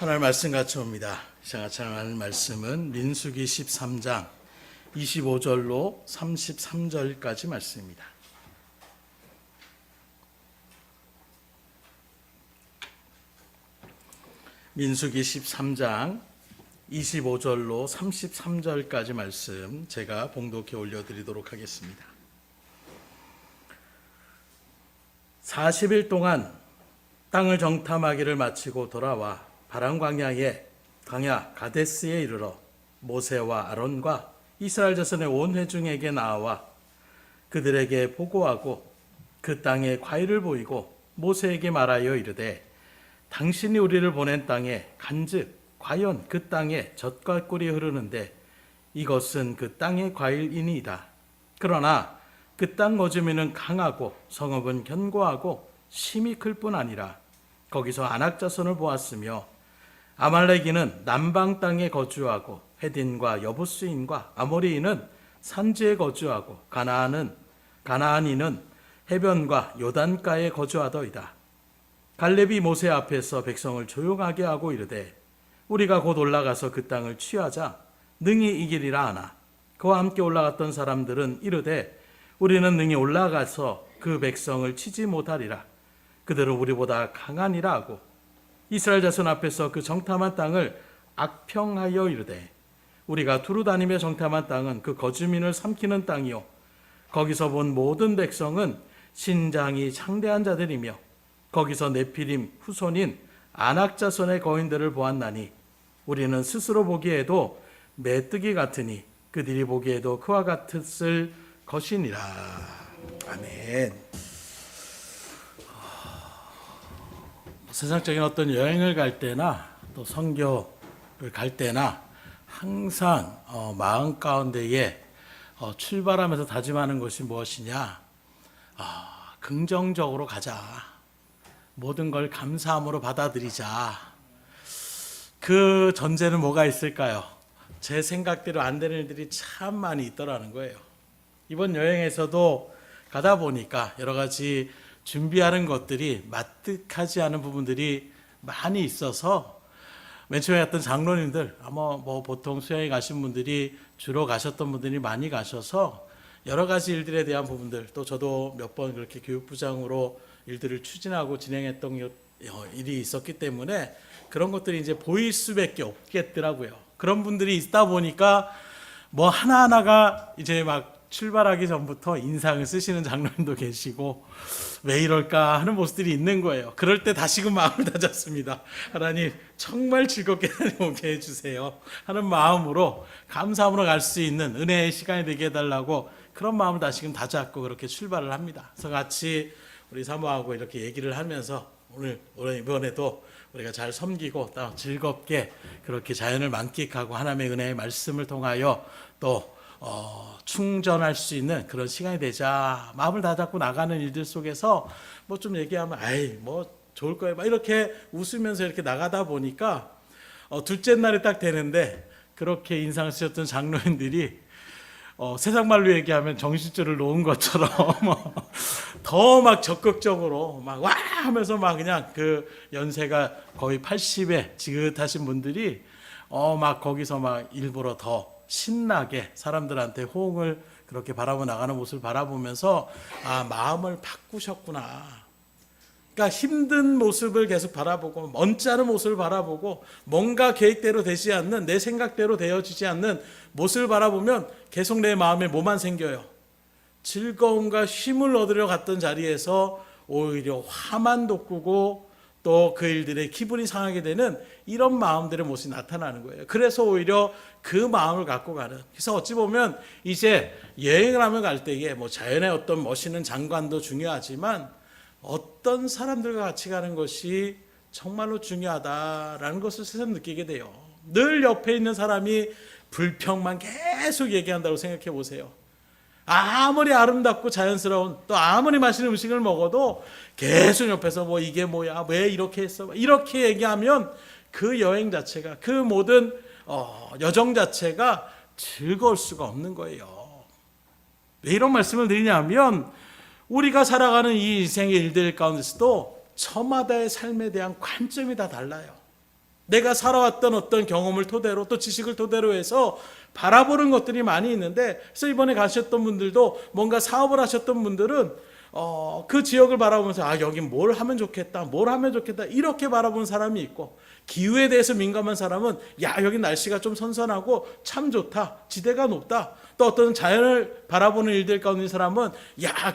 하나님 말씀 같이 옵니다. 같이 하나님 말씀은 민수기 13장 25절로 33절까지 말씀입니다. 민수기 13장 25절로 33절까지 말씀 제가 봉독해 올려드리도록 하겠습니다. 40일 동안 땅을 정탐하기를 마치고 돌아와 바람 광야 가데스에 이르러 모세와 아론과 이스라엘 자손의 온 회중에게 나와 그들에게 보고하고 그 땅에 과일을 보이고 모세에게 말하여 이르되 당신이 우리를 보낸 땅에 간즉 과연 그 땅에 젖과 꿀이 흐르는데 이것은 그 땅의 과일이니이다. 그러나 그 땅 거주민은 강하고 성읍은 견고하고 심히 클 뿐 아니라 거기서 아낙 자손을 보았으며 아말렉인은 남방 땅에 거주하고 헤딘과 여부스인과 아모리인은 산지에 거주하고 가나안인은 해변과 요단가에 거주하더이다. 갈렙이 모세 앞에서 백성을 조용하게 하고 이르되 우리가 곧 올라가서 그 땅을 취하자 능히 이기리라 하나 그와 함께 올라갔던 사람들은 이르되 우리는 능히 올라가서 그 백성을 치지 못하리라. 그들은 우리보다 강하니라 하고 이스라엘 자손 앞에서 그 정탐한 땅을 악평하여 이르되 우리가 두루 다니며 정탐한 땅은 그 거주민을 삼키는 땅이요 거기서 본 모든 백성은 신장이 창대한 자들이며 거기서 네피림 후손인 아낙 자손의 거인들을 보았나니 우리는 스스로 보기에도 메뚜기 같으니 그들이 보기에도 그와 같았을 것이니라. 아멘. 세상적인 어떤 여행을 갈 때나 또 선교를 갈 때나 항상 마음 가운데에 출발하면서 다짐하는 것이 무엇이냐? 긍정적으로 가자. 모든 걸 감사함으로 받아들이자. 그 전제는 뭐가 있을까요? 제 생각대로 안 되는 일들이 참 많이 있더라는 거예요. 이번 여행에서도 가다 보니까 여러 가지 준비하는 것들이 마뜩하지 않은 부분들이 많이 있어서 맨 처음에 갔던 장로님들 아마 보통 수양에 가신 분들이 주로 가셨던 분들이 많이 가셔서 여러 가지 일들에 대한 부분들 또 저도 몇 번 그렇게 교육부장으로 일들을 추진하고 진행했던 일이 있었기 때문에 그런 것들이 이제 보일 수밖에 없겠더라고요. 그런 분들이 있다 보니까 뭐 하나하나가 이제 막 출발하기 전부터 인상을 쓰시는 장로님도 계시고 왜 이럴까 하는 모습들이 있는 거예요. 그럴 때 다시금 마음을 다잡습니다. 하나님 정말 즐겁게 다녀오게 해주세요 하는 마음으로 감사함으로 갈 수 있는 은혜의 시간이 되게 해달라고 그런 마음을 다시금 다잡고 그렇게 출발을 합니다. 그래서 같이 우리 사모하고 이렇게 얘기를 하면서 오늘 이번에도 우리가 잘 섬기고 또 즐겁게 그렇게 자연을 만끽하고 하나님의 은혜의 말씀을 통하여 또 충전할 수 있는 그런 시간이 되자 마음을 다잡고 나가는 일들 속에서 뭐 좀 얘기하면 뭐 좋을 거예요 막 이렇게 웃으면서 이렇게 나가다 보니까 둘째 날이 딱 되는데 그렇게 인상 쓰셨던 장로님들이 세상 말로 얘기하면 정신줄을 놓은 것처럼 더 막 적극적으로 막 와 하면서 막 그냥 그 연세가 거의 80에 지긋하신 분들이 막 거기서 막 일부러 더 신나게 사람들한테 호응을 그렇게 바라보 나가는 모습을 바라보면서 마음을 바꾸셨구나. 그러니까 힘든 모습을 계속 바라보고 먼지 않은 모습을 바라보고 뭔가 계획대로 되지 않는 내 생각대로 되어지지 않는 모습을 바라보면 계속 내 마음에 뭐만 생겨요? 즐거움과 힘을 얻으려 갔던 자리에서 오히려 화만 돋구고 또 그 일들의 기분이 상하게 되는 이런 마음들의 모습이 나타나는 거예요. 그래서 오히려 그 마음을 갖고 가는. 그래서 어찌 보면 이제 여행을 하며 갈 때에 자연의 어떤 멋있는 장관도 중요하지만 어떤 사람들과 같이 가는 것이 정말로 중요하다라는 것을 새삼 느끼게 돼요. 늘 옆에 있는 사람이 불평만 계속 얘기한다고 생각해 보세요. 아무리 아름답고 자연스러운 또 아무리 맛있는 음식을 먹어도 계속 옆에서 이게 뭐야 왜 이렇게 했어 이렇게 얘기하면 그 여행 자체가 그 모든 여정 자체가 즐거울 수가 없는 거예요. 왜 이런 말씀을 드리냐면 우리가 살아가는 이 인생의 일들 가운데서도 저마다의 삶에 대한 관점이 다 달라요. 내가 살아왔던 어떤 경험을 토대로 또 지식을 토대로 해서 바라보는 것들이 많이 있는데, 그래서 이번에 가셨던 분들도 뭔가 사업을 하셨던 분들은 그 지역을 바라보면서 여긴 뭘 하면 좋겠다, 뭘 하면 좋겠다 이렇게 바라보는 사람이 있고, 기후에 대해서 민감한 사람은 여기 날씨가 좀 선선하고 참 좋다, 지대가 높다. 또 어떤 자연을 바라보는 일들 가운데 사람은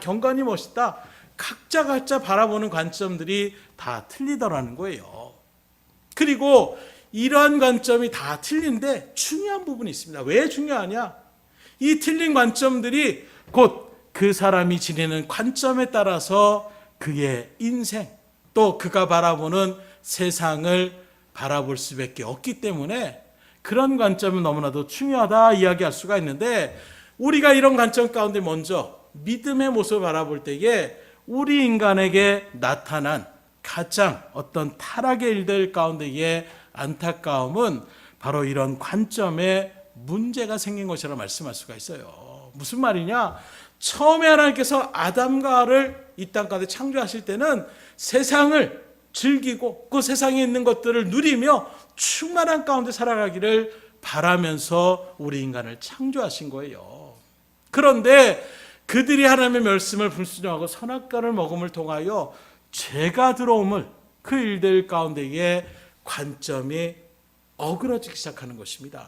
경관이 멋있다. 각자 바라보는 관점들이 다 틀리더라는 거예요. 그리고 이러한 관점이 다 틀린데 중요한 부분이 있습니다. 왜 중요하냐? 이 틀린 관점들이 곧 그 사람이 지니는 관점에 따라서 그의 인생, 또 그가 바라보는 세상을 바라볼 수밖에 없기 때문에 그런 관점은 너무나도 중요하다 이야기할 수가 있는데, 우리가 이런 관점 가운데 먼저 믿음의 모습을 바라볼 때에 우리 인간에게 나타난 가장 어떤 타락의 일들 가운데의 안타까움은 바로 이런 관점에 문제가 생긴 것이라 말씀할 수가 있어요. 무슨 말이냐? 처음에 하나님께서 아담과 하와를 이 땅 가운데 창조하실 때는 세상을 즐기고 그 세상에 있는 것들을 누리며 충만한 가운데 살아가기를 바라면서 우리 인간을 창조하신 거예요. 그런데 그들이 하나님의 말씀을 불순종하고 선악과를 먹음을 통하여 죄가 들어옴을, 그 일들 가운데의 관점이 어그러지기 시작하는 것입니다.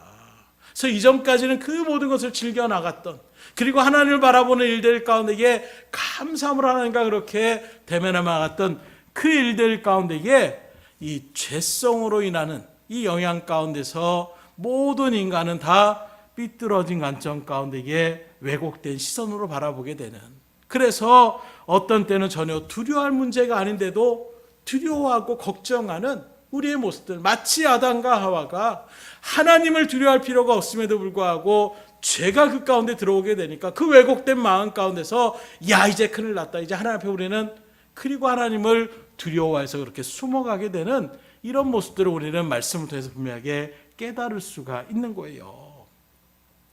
그래서 이전까지는 그 모든 것을 즐겨 나갔던, 그리고 하나님을 바라보는 일들 가운데에 감사함을 하나님과 그렇게 대면해 나갔던 그 일들 가운데에 이 죄성으로 인하는 이 영향 가운데서 모든 인간은 다 삐뚤어진 관점 가운데에 왜곡된 시선으로 바라보게 되는, 그래서 어떤 때는 전혀 두려워할 문제가 아닌데도 두려워하고 걱정하는 우리의 모습들, 마치 아담과 하와가 하나님을 두려워할 필요가 없음에도 불구하고 죄가 그 가운데 들어오게 되니까 그 왜곡된 마음 가운데서 이제 큰일 났다, 이제 하나님 앞에 우리는, 그리고 하나님을 두려워해서 그렇게 숨어가게 되는 이런 모습들을 우리는 말씀을 통해서 분명하게 깨달을 수가 있는 거예요.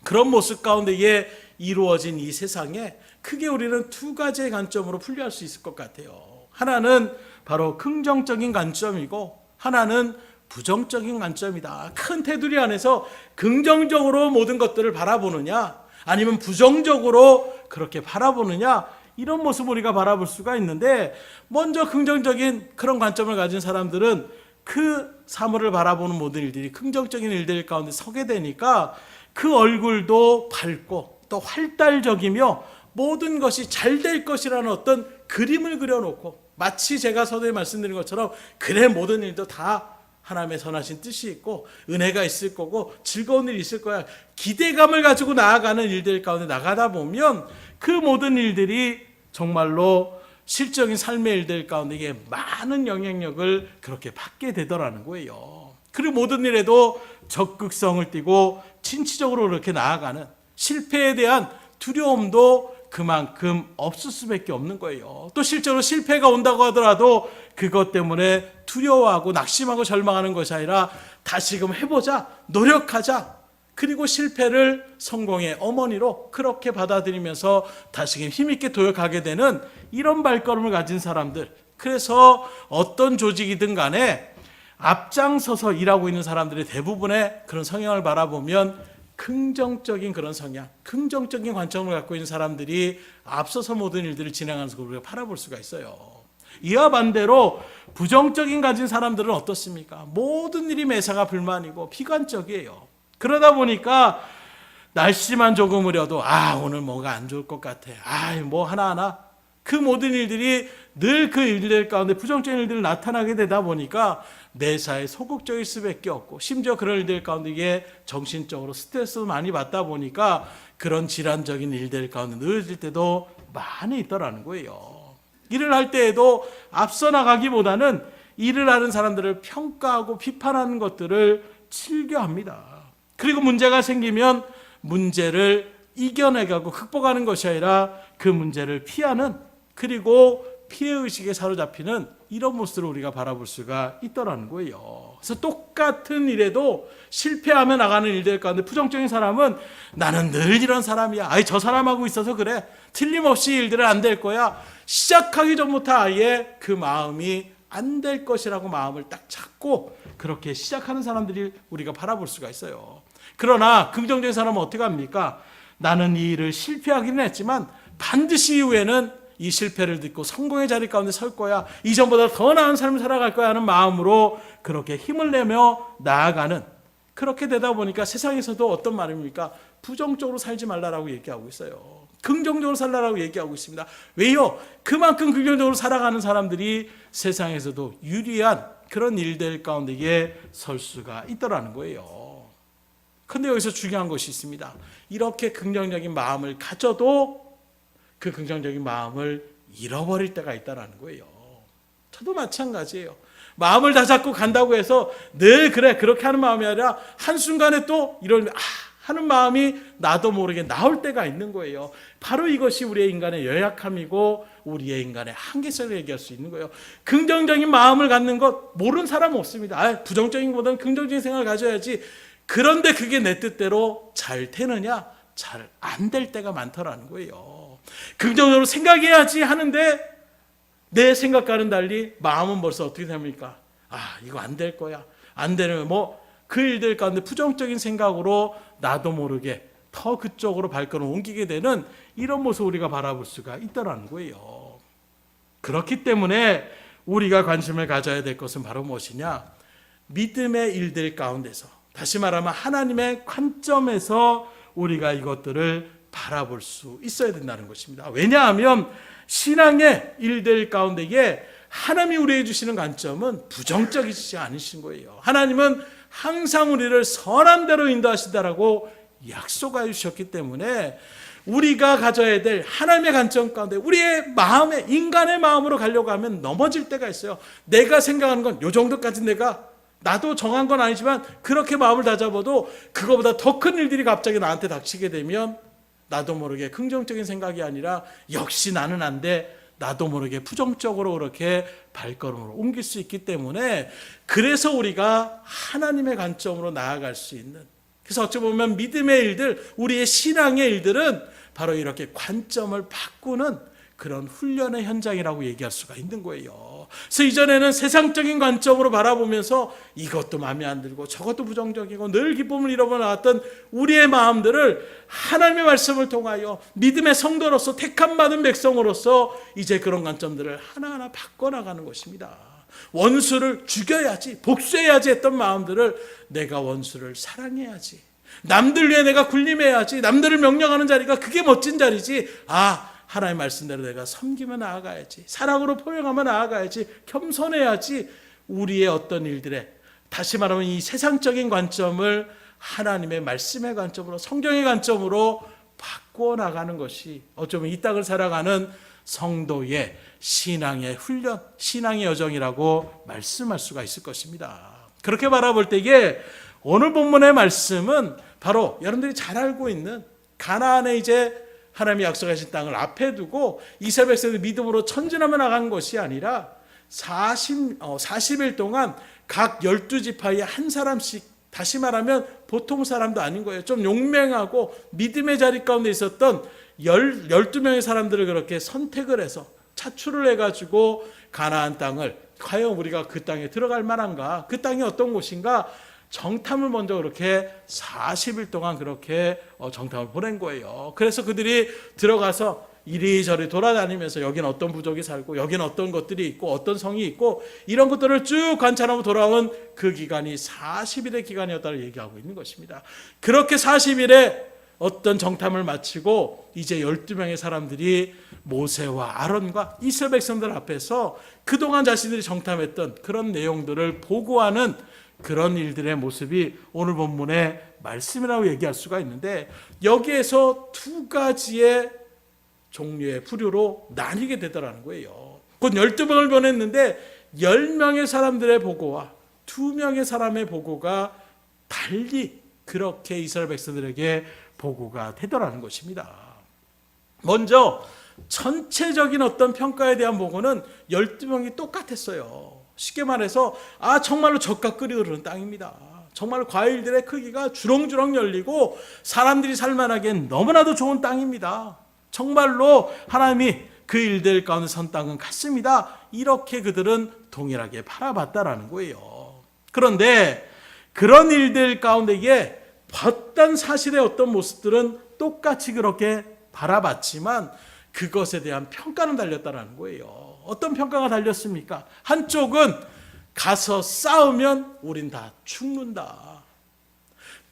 그런 모습 가운데에 이루어진 이 세상에 크게 우리는 두 가지의 관점으로 분류할 수 있을 것 같아요. 하나는 바로 긍정적인 관점이고 하나는 부정적인 관점이다. 큰 테두리 안에서 긍정적으로 모든 것들을 바라보느냐 아니면 부정적으로 그렇게 바라보느냐, 이런 모습을 우리가 바라볼 수가 있는데, 먼저 긍정적인 그런 관점을 가진 사람들은 그 사물을 바라보는 모든 일들이 긍정적인 일들 가운데 서게 되니까 그 얼굴도 밝고 또 활달적이며 모든 것이 잘 될 것이라는 어떤 그림을 그려놓고, 마치 제가 서두에 말씀드린 것처럼 그래 모든 일도 다 하나님의 선하신 뜻이 있고 은혜가 있을 거고 즐거운 일이 있을 거야, 기대감을 가지고 나아가는 일들 가운데 나가다 보면 그 모든 일들이 정말로 실적인 삶의 일들 가운데 많은 영향력을 그렇게 받게 되더라는 거예요. 그리고 모든 일에도 적극성을 띠고 진취적으로 그렇게 나아가는, 실패에 대한 두려움도 그만큼 없을 수밖에 없는 거예요. 또 실제로 실패가 온다고 하더라도 그것 때문에 두려워하고 낙심하고 절망하는 것이 아니라 다시금 해보자, 노력하자, 그리고 실패를 성공의 어머니로 그렇게 받아들이면서 다시금 힘있게 도약하게 되는 이런 발걸음을 가진 사람들, 그래서 어떤 조직이든 간에 앞장서서 일하고 있는 사람들의 대부분의 그런 성향을 바라보면 긍정적인 그런 성향, 긍정적인 관점을 갖고 있는 사람들이 앞서서 모든 일들을 진행하는 것을 우리가 바라볼 수가 있어요. 이와 반대로 부정적인 가진 사람들은 어떻습니까? 모든 일이 매사가 불만이고 비관적이에요. 그러다 보니까 날씨만 조금 흐려도 오늘 뭐가 안 좋을 것 같아, 뭐 하나하나 그 모든 일들이 늘 그 일들 가운데 부정적인 일들이 나타나게 되다 보니까 매사에 소극적일 수밖에 없고, 심지어 그런 일들 가운데 이게 정신적으로 스트레스도 많이 받다 보니까 그런 질환적인 일들 가운데 늘어질 때도 많이 있더라는 거예요. 일을 할 때에도 앞서 나가기보다는 일을 하는 사람들을 평가하고 비판하는 것들을 즐겨합니다. 그리고 문제가 생기면 문제를 이겨내가고 극복하는 것이 아니라 그 문제를 피하는, 그리고 피해의식에 사로잡히는 이런 모습을 우리가 바라볼 수가 있더라는 거예요. 그래서 똑같은 일에도 실패하며 나가는 일들 가운데 부정적인 사람은 나는 늘 이런 사람이야, 저 사람하고 있어서 그래, 틀림없이 일들은 안 될 거야, 시작하기 전부터 아예 그 마음이 안 될 것이라고 마음을 딱 잡고 그렇게 시작하는 사람들이 우리가 바라볼 수가 있어요. 그러나 긍정적인 사람은 어떻게 합니까? 나는 이 일을 실패하기는 했지만 반드시 이후에는 이 실패를 딛고 성공의 자리 가운데 설 거야. 이전보다 더 나은 삶을 살아갈 거야 하는 마음으로 그렇게 힘을 내며 나아가는, 그렇게 되다 보니까 세상에서도 어떤 말입니까? 부정적으로 살지 말라라고 얘기하고 있어요. 긍정적으로 살라라고 얘기하고 있습니다. 왜요? 그만큼 긍정적으로 살아가는 사람들이 세상에서도 유리한 그런 일들 가운데에 설 수가 있더라는 거예요. 그런데 여기서 중요한 것이 있습니다. 이렇게 긍정적인 마음을 가져도 그 긍정적인 마음을 잃어버릴 때가 있다는 거예요. 저도 마찬가지예요. 마음을 다 잡고 간다고 해서 늘 그래 그렇게 하는 마음이 아니라 한순간에 또 이런 하는 마음이 나도 모르게 나올 때가 있는 거예요. 바로 이것이 우리의 인간의 연약함이고 우리의 인간의 한계성을 얘기할 수 있는 거예요. 긍정적인 마음을 갖는 것 모르는 사람은 없습니다. 부정적인 것보다는 긍정적인 생각을 가져야지. 그런데 그게 내 뜻대로 잘 되느냐? 잘 안 될 때가 많더라는 거예요. 긍정적으로 생각해야지 하는데 내 생각과는 달리 마음은 벌써 어떻게 됩니까? 이거 안 될 거야. 안 되는 그 일들 가운데 부정적인 생각으로 나도 모르게 더 그쪽으로 발걸음을 옮기게 되는 이런 모습을 우리가 바라볼 수가 있다는 거예요. 그렇기 때문에 우리가 관심을 가져야 될 것은 바로 무엇이냐? 믿음의 일들 가운데서, 다시 말하면 하나님의 관점에서 우리가 이것들을 바라볼 수 있어야 된다는 것입니다. 왜냐하면 신앙의 일들 가운데에 하나님이 우리에게 주시는 관점은 부정적이지 않으신 거예요. 하나님은 항상 우리를 선한 대로 인도하시다라고 약속해 주셨기 때문에 우리가 가져야 될 하나님의 관점 가운데 우리의 마음에, 인간의 마음으로 가려고 하면 넘어질 때가 있어요. 내가 생각하는 건 요 정도까지 나도 정한 건 아니지만 그렇게 마음을 다잡아도 그거보다 더 큰 일들이 갑자기 나한테 닥치게 되면 나도 모르게 긍정적인 생각이 아니라 역시 나는 안 돼. 나도 모르게 부정적으로 그렇게 발걸음을 옮길 수 있기 때문에 그래서 우리가 하나님의 관점으로 나아갈 수 있는, 그래서 어찌 보면 믿음의 일들, 우리의 신앙의 일들은 바로 이렇게 관점을 바꾸는 그런 훈련의 현장이라고 얘기할 수가 있는 거예요. 그래서 이전에는 세상적인 관점으로 바라보면서 이것도 마음에 안 들고 저것도 부정적이고 늘 기쁨을 잃어버렸던 우리의 마음들을 하나님의 말씀을 통하여 믿음의 성도로서 택함 받은 백성으로서 이제 그런 관점들을 하나하나 바꿔나가는 것입니다. 원수를 죽여야지, 복수해야지 했던 마음들을 내가 원수를 사랑해야지, 남들 위해 내가 군림해야지, 남들을 명령하는 자리가 그게 멋진 자리지, 하나님의 말씀대로 내가 섬기며 나아가야지, 사랑으로 포용하며 나아가야지, 겸손해야지, 우리의 어떤 일들에, 다시 말하면 이 세상적인 관점을 하나님의 말씀의 관점으로, 성경의 관점으로 바꾸어 나가는 것이 어쩌면 이 땅을 살아가는 성도의 신앙의 훈련, 신앙의 여정이라고 말씀할 수가 있을 것입니다. 그렇게 바라볼 때에 오늘 본문의 말씀은 바로 여러분들이 잘 알고 있는 가나안에 이제 하나님이 약속하신 땅을 앞에 두고 이스라엘 백성들이 믿음으로 전진하며 나간 것이 아니라 40일 동안 각 12지파에 한 사람씩, 다시 말하면 보통 사람도 아닌 거예요. 좀 용맹하고 믿음의 자리 가운데 있었던 12명의 사람들을 그렇게 선택을 해서 차출을 해가지고 가나안 땅을, 과연 우리가 그 땅에 들어갈 만한가, 그 땅이 어떤 곳인가, 정탐을 먼저 그렇게 40일 동안 그렇게 정탐을 보낸 거예요. 그래서 그들이 들어가서 이리저리 돌아다니면서 여기는 어떤 부족이 살고 여기는 어떤 것들이 있고 어떤 성이 있고 이런 것들을 쭉 관찰하고 돌아온 그 기간이 40일의 기간이었다고 얘기하고 있는 것입니다. 그렇게 40일에 어떤 정탐을 마치고 이제 12명의 사람들이 모세와 아론과 이스라엘 백성들 앞에서 그동안 자신들이 정탐했던 그런 내용들을 보고하는 그런 일들의 모습이 오늘 본문의 말씀이라고 얘기할 수가 있는데, 여기에서 두 가지의 종류의 부류로 나뉘게 되더라는 거예요. 곧 12명을 보냈는데 10명의 사람들의 보고와 2명의 사람의 보고가 달리 그렇게 이스라엘 백성들에게 보고가 되더라는 것입니다. 먼저 전체적인 어떤 평가에 대한 보고는 12명이 똑같았어요. 쉽게 말해서 정말로 젖과 꿀이 흐르는 땅입니다. 정말 과일들의 크기가 주렁주렁 열리고 사람들이 살만하기엔 너무나도 좋은 땅입니다. 정말로 하나님이 그 일들 가운데 선 땅은 같습니다. 이렇게 그들은 동일하게 바라봤다라는 거예요. 그런데 그런 일들 가운데에 어떤 사실의 어떤 모습들은 똑같이 그렇게 바라봤지만 그것에 대한 평가는 달렸다라는 거예요. 어떤 평가가 달렸습니까? 한쪽은 가서 싸우면 우린 다 죽는다.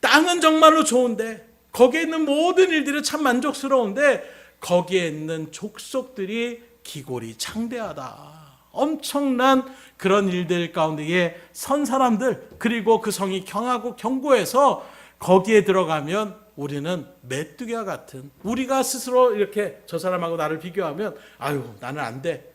땅은 정말로 좋은데 거기에 있는 모든 일들이 참 만족스러운데 거기에 있는 족속들이 기골이 창대하다. 엄청난 그런 일들 가운데에 선 사람들, 그리고 그 성이 경하고 견고해서 거기에 들어가면 우리는 메뚜기와 같은, 우리가 스스로 이렇게 저 사람하고 나를 비교하면 아유 나는 안 돼.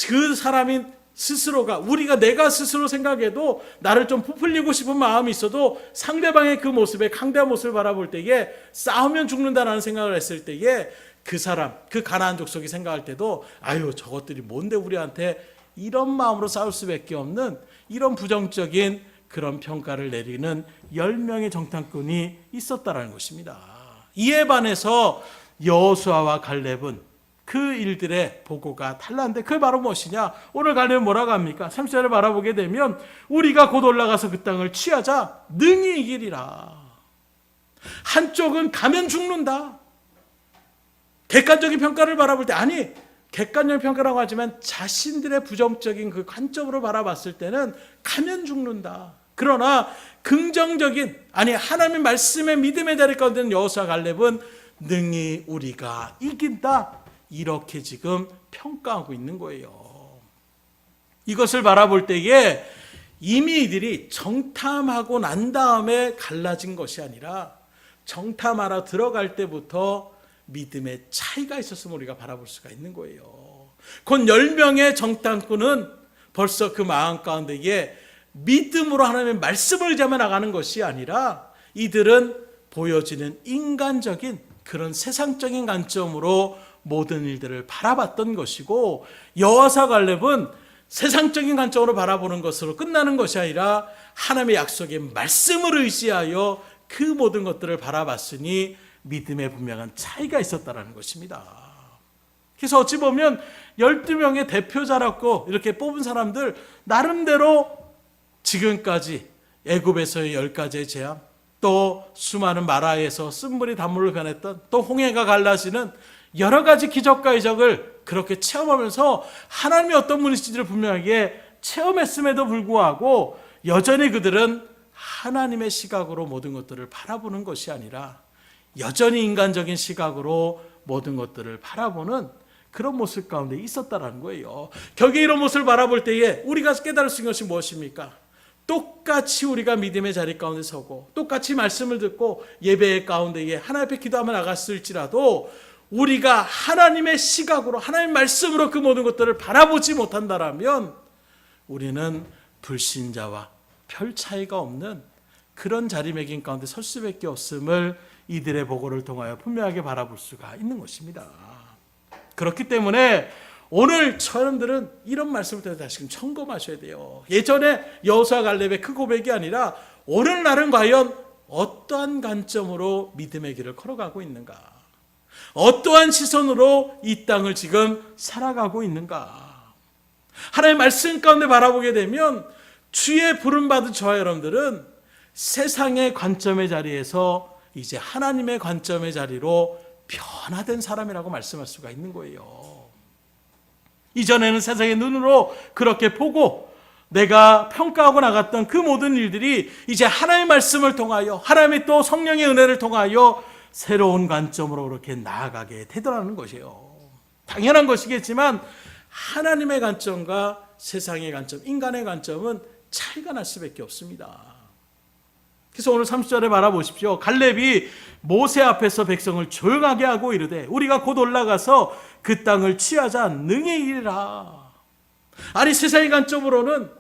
그 사람이 스스로가, 우리가 내가 스스로 생각해도 나를 좀 부풀리고 싶은 마음이 있어도 상대방의 그 모습에, 강대한 모습을 바라볼 때에 싸우면 죽는다라는 생각을 했을 때에 그 사람, 그 가나안 족속이 생각할 때도 아유 저것들이 뭔데 우리한테 이런 마음으로 싸울 수밖에 없는 이런 부정적인 그런 평가를 내리는 10명의 정탐꾼이 있었다라는 것입니다. 이에 반해서 여호수아와 갈렙은 그 일들의 보고가 달랐는데 그게 바로 무엇이냐? 오늘 갈렙은 뭐라고 합니까? 30절을 바라보게 되면 우리가 곧 올라가서 그 땅을 취하자 능히 이기리라. 한쪽은 가면 죽는다. 객관적인 평가를 바라볼 때, 아니 객관적인 평가라고 하지만 자신들의 부정적인 그 관점으로 바라봤을 때는 가면 죽는다. 그러나 긍정적인, 아니 하나님의 말씀의 믿음의 자리 가운데 있는 여호수아 갈렙은 능히 우리가 이긴다. 이렇게 지금 평가하고 있는 거예요. 이것을 바라볼 때에 이미 이들이 정탐하고 난 다음에 갈라진 것이 아니라 정탐하러 들어갈 때부터 믿음의 차이가 있었음을 우리가 바라볼 수가 있는 거예요. 곧 10명의 정탐꾼은 벌써 그 마음 가운데에 믿음으로 하나님의 말씀을 의지하며 나가는 것이 아니라 이들은 보여지는 인간적인 그런 세상적인 관점으로 모든 일들을 바라봤던 것이고, 여호수아 갈렙은 세상적인 관점으로 바라보는 것으로 끝나는 것이 아니라 하나님의 약속의 말씀을 의지하여 그 모든 것들을 바라봤으니 믿음의 분명한 차이가 있었다는 것입니다. 그래서 어찌 보면 12명의 대표자라고 이렇게 뽑은 사람들 나름대로 지금까지 애굽에서의 10가지의 재앙, 또 수많은 마라에서 쓴물이 단물을 변했던, 또 홍해가 갈라지는 여러 가지 기적과 이적을 그렇게 체험하면서 하나님이 어떤 분이신지를 분명하게 체험했음에도 불구하고 여전히 그들은 하나님의 시각으로 모든 것들을 바라보는 것이 아니라 여전히 인간적인 시각으로 모든 것들을 바라보는 그런 모습 가운데 있었다는 거예요. 결국 이런 모습을 바라볼 때에 우리가 깨달을 수 있는 것이 무엇입니까? 똑같이 우리가 믿음의 자리 가운데 서고 똑같이 말씀을 듣고 예배 가운데에 하나님 앞에 기도하며 나갔을지라도 우리가 하나님의 시각으로, 하나님의 말씀으로 그 모든 것들을 바라보지 못한다면 우리는 불신자와 별 차이가 없는 그런 자리매김 가운데 설 수밖에 없음을 이들의 보고를 통하여 분명하게 바라볼 수가 있는 것입니다. 그렇기 때문에 오늘 여러분들은 이런 말씀을 다시금 점검하셔야 돼요. 예전에 여호수아 갈렙의 그 고백이 아니라 오늘날은 과연 어떠한 관점으로 믿음의 길을 걸어가고 있는가? 어떠한 시선으로 이 땅을 지금 살아가고 있는가? 하나님의 말씀 가운데 바라보게 되면 주의 부름받은 저와 여러분들은 세상의 관점의 자리에서 이제 하나님의 관점의 자리로 변화된 사람이라고 말씀할 수가 있는 거예요. 이전에는 세상의 눈으로 그렇게 보고 내가 평가하고 나갔던 그 모든 일들이 이제 하나님의 말씀을 통하여, 하나님의 또 성령의 은혜를 통하여 새로운 관점으로 그렇게 나아가게 되더라는 것이에요. 당연한 것이겠지만 하나님의 관점과 세상의 관점, 인간의 관점은 차이가 날 수밖에 없습니다. 그래서 오늘 30절에 바라보십시오. 갈렙이 모세 앞에서 백성을 조용하게 하고 이르되 우리가 곧 올라가서 그 땅을 취하자 능히 이르라. 아니 세상의 관점으로는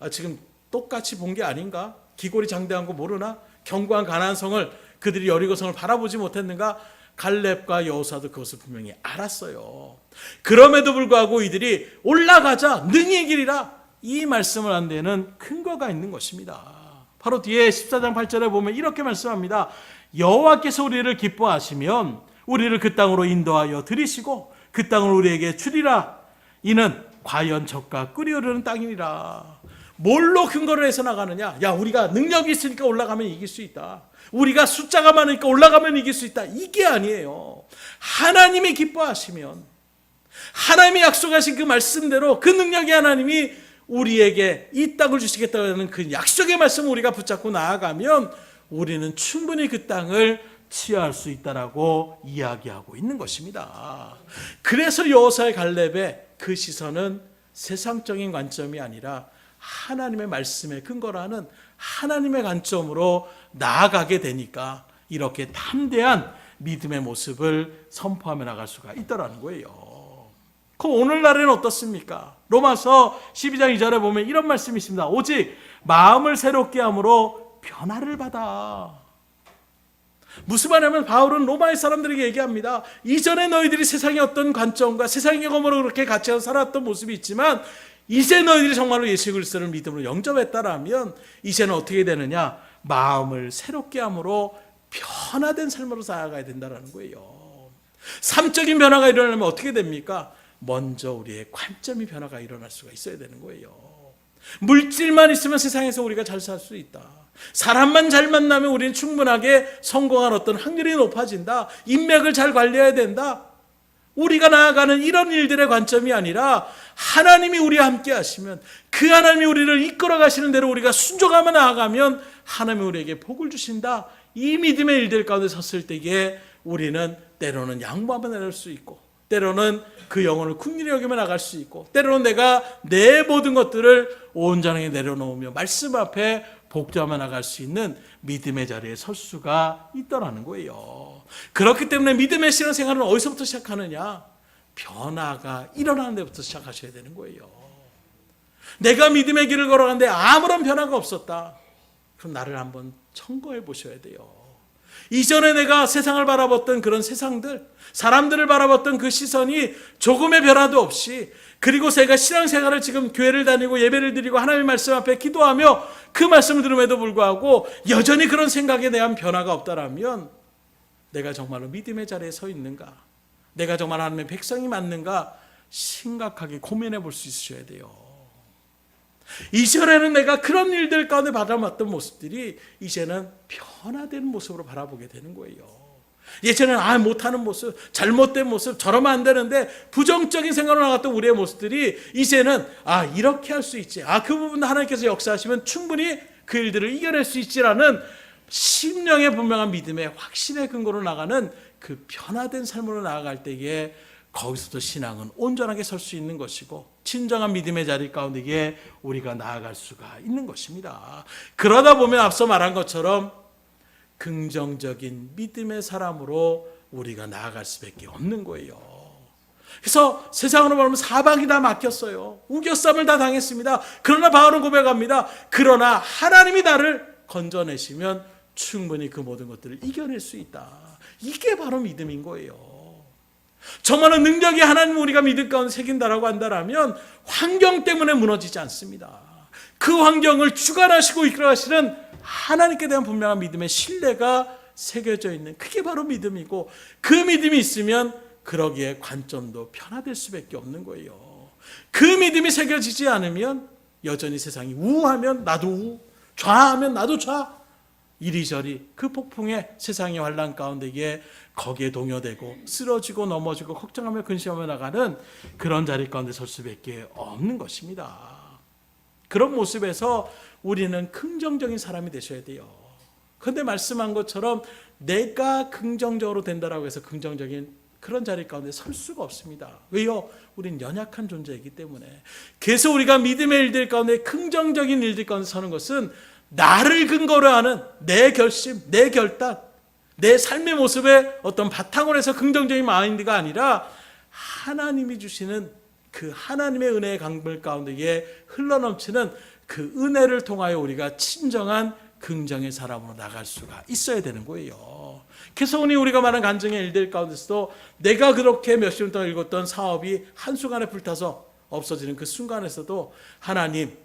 지금 똑같이 본 게 아닌가? 기골이 장대한 거 모르나? 견고한 가나안 성을 그들이 여리고성을 바라보지 못했는가? 갈렙과 여호수아도 그것을 분명히 알았어요. 그럼에도 불구하고 이들이 올라가자 능히 이기리라, 이 말씀을 한 데는 근거가 있는 것입니다. 바로 뒤에 14장 8절에 보면 이렇게 말씀합니다. 여호와께서 우리를 기뻐하시면 우리를 그 땅으로 인도하여 들이시고 그 땅을 우리에게 주리라. 이는 과연 젖과 꿀이 흐르는 땅이니라. 뭘로 근거를 해서 나가느냐? 야, 우리가 능력이 있으니까 올라가면 이길 수 있다. 우리가 숫자가 많으니까 올라가면 이길 수 있다. 이게 아니에요. 하나님이 기뻐하시면, 하나님이 약속하신 그 말씀대로 그 능력의 하나님이 우리에게 이 땅을 주시겠다는 그 약속의 말씀을 우리가 붙잡고 나아가면 우리는 충분히 그 땅을 취할 수 있다라고 이야기하고 있는 것입니다. 그래서 여호수아의 갈렙의 그 시선은 세상적인 관점이 아니라 하나님의 말씀에 근거로 하는 하나님의 관점으로 나아가게 되니까 이렇게 담대한 믿음의 모습을 선포하며 나갈 수가 있더라는 거예요. 그럼 오늘날에는 어떻습니까? 로마서 12장 2절에 보면 이런 말씀이 있습니다. 오직 마음을 새롭게 함으로 변화를 받아. 무슨 말이냐면 바울은 로마의 사람들에게 얘기합니다. 이전에 너희들이 세상의 어떤 관점과 세상의 경험으로 그렇게 같이 살았던 모습이 있지만 이제 너희들이 정말로 예수 그리스도를 믿음으로 영접했다라면 이제는 어떻게 되느냐? 마음을 새롭게 함으로 변화된 삶으로 살아가야 된다는 거예요. 삶적인 변화가 일어나면 어떻게 됩니까? 먼저 우리의 관점이 변화가 일어날 수가 있어야 되는 거예요. 물질만 있으면 세상에서 우리가 잘 살 수 있다. 사람만 잘 만나면 우리는 충분하게 성공할 어떤 확률이 높아진다. 인맥을 잘 관리해야 된다. 우리가 나아가는 이런 일들의 관점이 아니라 하나님이 우리와 함께 하시면 그 하나님이 우리를 이끌어 가시는 대로 우리가 순종하며 나아가면 하나님이 우리에게 복을 주신다. 이 믿음의 일들 가운데 섰을 때에 우리는 때로는 양보하며 나갈 수 있고 때로는 그 영혼을 긍휼히 여기며 나갈 수 있고 때로는 내가 내 모든 것들을 온전하게 내려놓으며 말씀 앞에 복종하며 나갈 수 있는 믿음의 자리에 설 수가 있더라는 거예요. 그렇기 때문에 믿음의 신앙생활은 어디서부터 시작하느냐? 변화가 일어나는 데부터 시작하셔야 되는 거예요. 내가 믿음의 길을 걸어가는데 아무런 변화가 없었다. 그럼 나를 한번 청거해 보셔야 돼요. 이전에 내가 세상을 바라봤던 그런 세상들, 사람들을 바라봤던 그 시선이 조금의 변화도 없이 그리고 제가 신앙생활을 지금 교회를 다니고 예배를 드리고 하나님의 말씀 앞에 기도하며 그 말씀을 들음에도 불구하고 여전히 그런 생각에 대한 변화가 없다라면 내가 정말로 믿음의 자리에 서 있는가? 내가 정말 하나님의 백성이 맞는가? 심각하게 고민해 볼 수 있으셔야 돼요. 이전에는 내가 그런 일들 가운데 바라봤던 모습들이 이제는 변화된 모습으로 바라보게 되는 거예요. 예전에는 못하는 모습, 잘못된 모습, 저러면 안 되는데 부정적인 생각으로 나갔던 우리의 모습들이 이제는 이렇게 할 수 있지. 그 부분도 하나님께서 역사하시면 충분히 그 일들을 이겨낼 수 있지라는 심령의 분명한 믿음의 확신의 근거로 나가는 그 변화된 삶으로 나아갈 때에 거기서도 신앙은 온전하게 설 수 있는 것이고 진정한 믿음의 자리 가운데에 우리가 나아갈 수가 있는 것입니다. 그러다 보면 앞서 말한 것처럼 긍정적인 믿음의 사람으로 우리가 나아갈 수밖에 없는 거예요. 그래서 세상으로 말하면 사방이 다 막혔어요. 우겨쌈을 다 당했습니다. 그러나 바울은 고백합니다. 그러나 하나님이 나를 건져내시면 충분히 그 모든 것들을 이겨낼 수 있다. 이게 바로 믿음인 거예요. 정말로 능력이 하나님 우리가 믿음 가운데 새긴다라고 한다면 환경 때문에 무너지지 않습니다. 그 환경을 주관하시고 이끌어가시는 하나님께 대한 분명한 믿음의 신뢰가 새겨져 있는 그게 바로 믿음이고 그 믿음이 있으면 그러기에 관점도 변화될 수밖에 없는 거예요. 그 믿음이 새겨지지 않으면 여전히 세상이 우하면 나도 우, 좌하면 나도 좌, 이리저리 그 폭풍의 세상의 환란 가운데에 거기에 동요되고 쓰러지고 넘어지고 걱정하며 근심하며 나가는 그런 자리 가운데 설 수밖에 없는 것입니다. 그런 모습에서 우리는 긍정적인 사람이 되셔야 돼요. 그런데 말씀한 것처럼 내가 긍정적으로 된다라고 해서 긍정적인 그런 자리 가운데 설 수가 없습니다. 왜요? 우린 연약한 존재이기 때문에. 그래서 우리가 믿음의 일들 가운데 긍정적인 일들 가운데 서는 것은 나를 근거로 하는 내 결심, 내 결단, 내 삶의 모습에 어떤 바탕으로 해서 긍정적인 마인드가 아니라 하나님이 주시는 그 하나님의 은혜의 강물 가운데에 흘러넘치는 그 은혜를 통하여 우리가 진정한 긍정의 사람으로 나갈 수가 있어야 되는 거예요. 그래서 우리가 말한 간증의 일들 가운데서도 내가 그렇게 몇십 년 동안 읽었던 사업이 한순간에 불타서 없어지는 그 순간에서도 하나님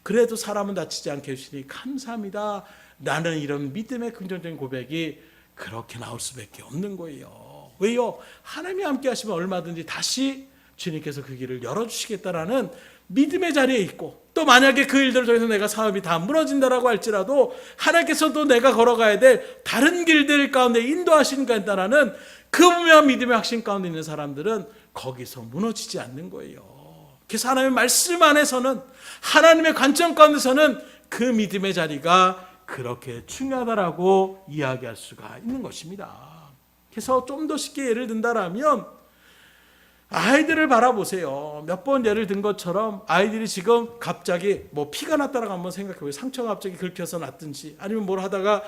그래도 사람은 다치지 않게 해주시니 감사합니다. 나는 이런 믿음의 긍정적인 고백이 그렇게 나올 수밖에 없는 거예요. 왜요? 하나님이 함께 하시면 얼마든지 다시 주님께서 그 길을 열어주시겠다라는 믿음의 자리에 있고, 또 만약에 그 일들을 통해서 내가 사업이 다 무너진다라고 할지라도 하나님께서도 내가 걸어가야 될 다른 길들 가운데 인도하신다라는 그 분명한 믿음의 확신 가운데 있는 사람들은 거기서 무너지지 않는 거예요. 그래서 하나님의 말씀 안에서는, 하나님의 관점 가운데서는 그 믿음의 자리가 그렇게 중요하다라고 이야기할 수가 있는 것입니다. 그래서 좀 더 쉽게 예를 든다라면 아이들을 바라보세요. 몇 번 예를 든 것처럼 아이들이 지금 갑자기 뭐 피가 났다라고 한번 생각해보세요. 상처가 갑자기 긁혀서 났든지 아니면 뭘 하다가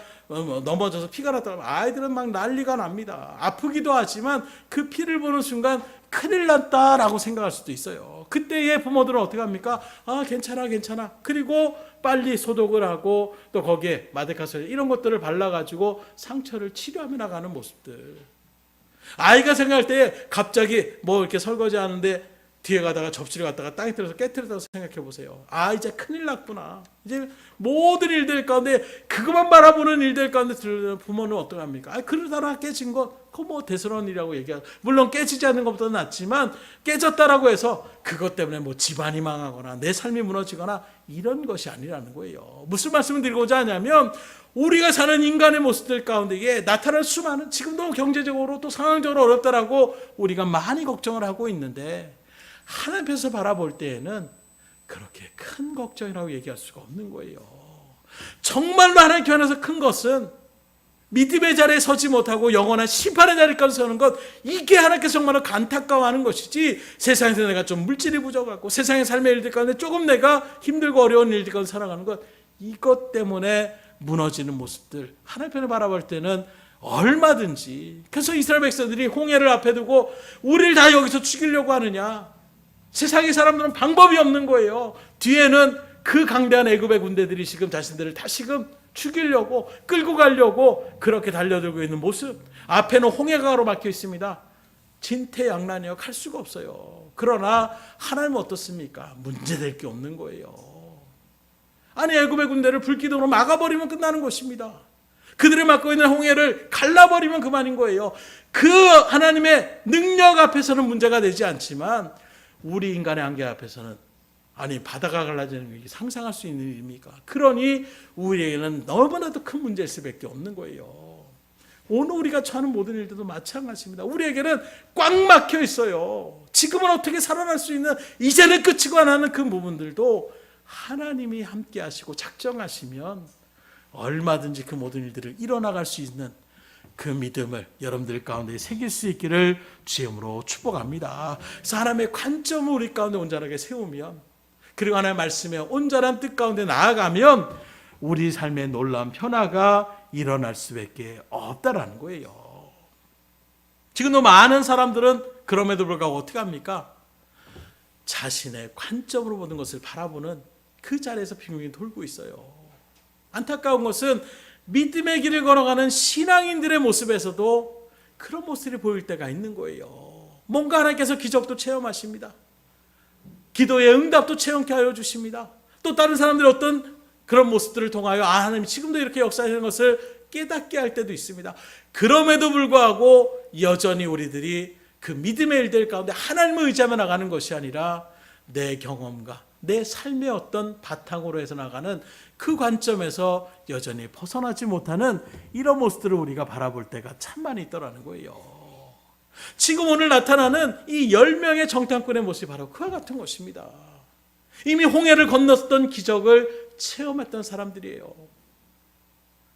넘어져서 피가 났다고 하면 아이들은 막 난리가 납니다. 아프기도 하지만 그 피를 보는 순간 큰일 났다라고 생각할 수도 있어요. 그때의 부모들은 어떻게 합니까? 아, 괜찮아 괜찮아. 그리고 빨리 소독을 하고 또 거기에 마데카솔 이런 것들을 발라가지고 상처를 치료하며 나가는 모습들. 아이가 생각할 때 갑자기 뭐 이렇게 설거지 하는데 뒤에 가다가 접시를 갖다가 땅에 떨어서 깨트렸다고 생각해 보세요. 아, 이제 큰일 났구나. 이제 모든 일들 가운데 그것만 바라보는 일들 가운데 들으면 부모는 어떻게 합니까? 아, 그러다가 깨진 거 그거 뭐 대수로운 일이라고 얘기하고, 물론 깨지지 않는 것보다 낫지만 깨졌다라고 해서 그것 때문에 뭐 집안이 망하거나 내 삶이 무너지거나 이런 것이 아니라는 거예요. 무슨 말씀을 드리고자 하냐면 우리가 사는 인간의 모습들 가운데에 나타날 수많은, 지금도 경제적으로 또 상황적으로 어렵다라고 우리가 많이 걱정을 하고 있는데 하나님 앞에서 바라볼 때에는 그렇게 큰 걱정이라고 얘기할 수가 없는 거예요. 정말로 하나님께 안에서 큰 것은 믿음의 자리에 서지 못하고 영원한 심판의 자리까지 서는 것, 이게 하나님께서 정말로 안타까워하는 것이지, 세상에서 내가 좀 물질이 부족하고 세상의 삶의 일들 가운데 조금 내가 힘들고 어려운 일들 가운데 살아가는 것, 이것 때문에 무너지는 모습들 하나님 편을 바라볼 때는 얼마든지. 그래서 이스라엘 백성들이 홍해를 앞에 두고 우리를 다 여기서 죽이려고 하느냐, 세상의 사람들은 방법이 없는 거예요. 뒤에는 그 강대한 애굽의 군대들이 지금 자신들을 다시금 죽이려고 끌고 가려고 그렇게 달려들고 있는 모습, 앞에는 홍해가 가로막혀 있습니다. 진퇴양난이요, 갈 수가 없어요. 그러나 하나님은 어떻습니까? 문제될 게 없는 거예요. 아니, 애굽의 군대를 불기둥으로 막아버리면 끝나는 것입니다. 그들이 막고 있는 홍해를 갈라버리면 그만인 거예요. 그 하나님의 능력 앞에서는 문제가 되지 않지만 우리 인간의 한계 앞에서는, 아니 바다가 갈라지는 게 상상할 수 있는 일입니까? 그러니 우리에게는 너무나도 큰 문제일 수밖에 없는 거예요. 오늘 우리가 처하는 모든 일들도 마찬가지입니다. 우리에게는 꽉 막혀 있어요. 지금은 어떻게 살아날 수 있는, 이제는 끝이고 안 하는 그 부분들도 하나님이 함께 하시고 작정하시면 얼마든지 그 모든 일들을 이뤄나갈 수 있는 그 믿음을 여러분들 가운데 새길 수 있기를 주임으로 축복합니다. 그래서 하나님의 관점을 우리 가운데 온전하게 세우면, 그리고 하나님의 말씀에 온전한 뜻 가운데 나아가면 우리 삶의 놀라운 변화가 일어날 수밖에 없다라는 거예요. 지금도 많은 사람들은 그럼에도 불구하고 어떻게 합니까? 자신의 관점으로 모든 것을 바라보는 그 자리에서 빙빙 돌고 있어요. 안타까운 것은 믿음의 길을 걸어가는 신앙인들의 모습에서도 그런 모습이 보일 때가 있는 거예요. 뭔가 하나님께서 기적도 체험하십니다. 기도의 응답도 체험케 하여 주십니다. 또 다른 사람들의 어떤 그런 모습들을 통하여 아, 하나님 지금도 이렇게 역사하시는 것을 깨닫게 할 때도 있습니다. 그럼에도 불구하고 여전히 우리들이 그 믿음의 일들 가운데 하나님을 의지하며 나가는 것이 아니라 내 경험과 내 삶의 어떤 바탕으로 해서 나가는 그 관점에서 여전히 벗어나지 못하는 이런 모습들을 우리가 바라볼 때가 참 많이 있더라는 거예요. 지금 오늘 나타나는 이 10명의 정탐꾼의 모습이 바로 그와 같은 것입니다. 이미 홍해를 건넜던 기적을 체험했던 사람들이에요.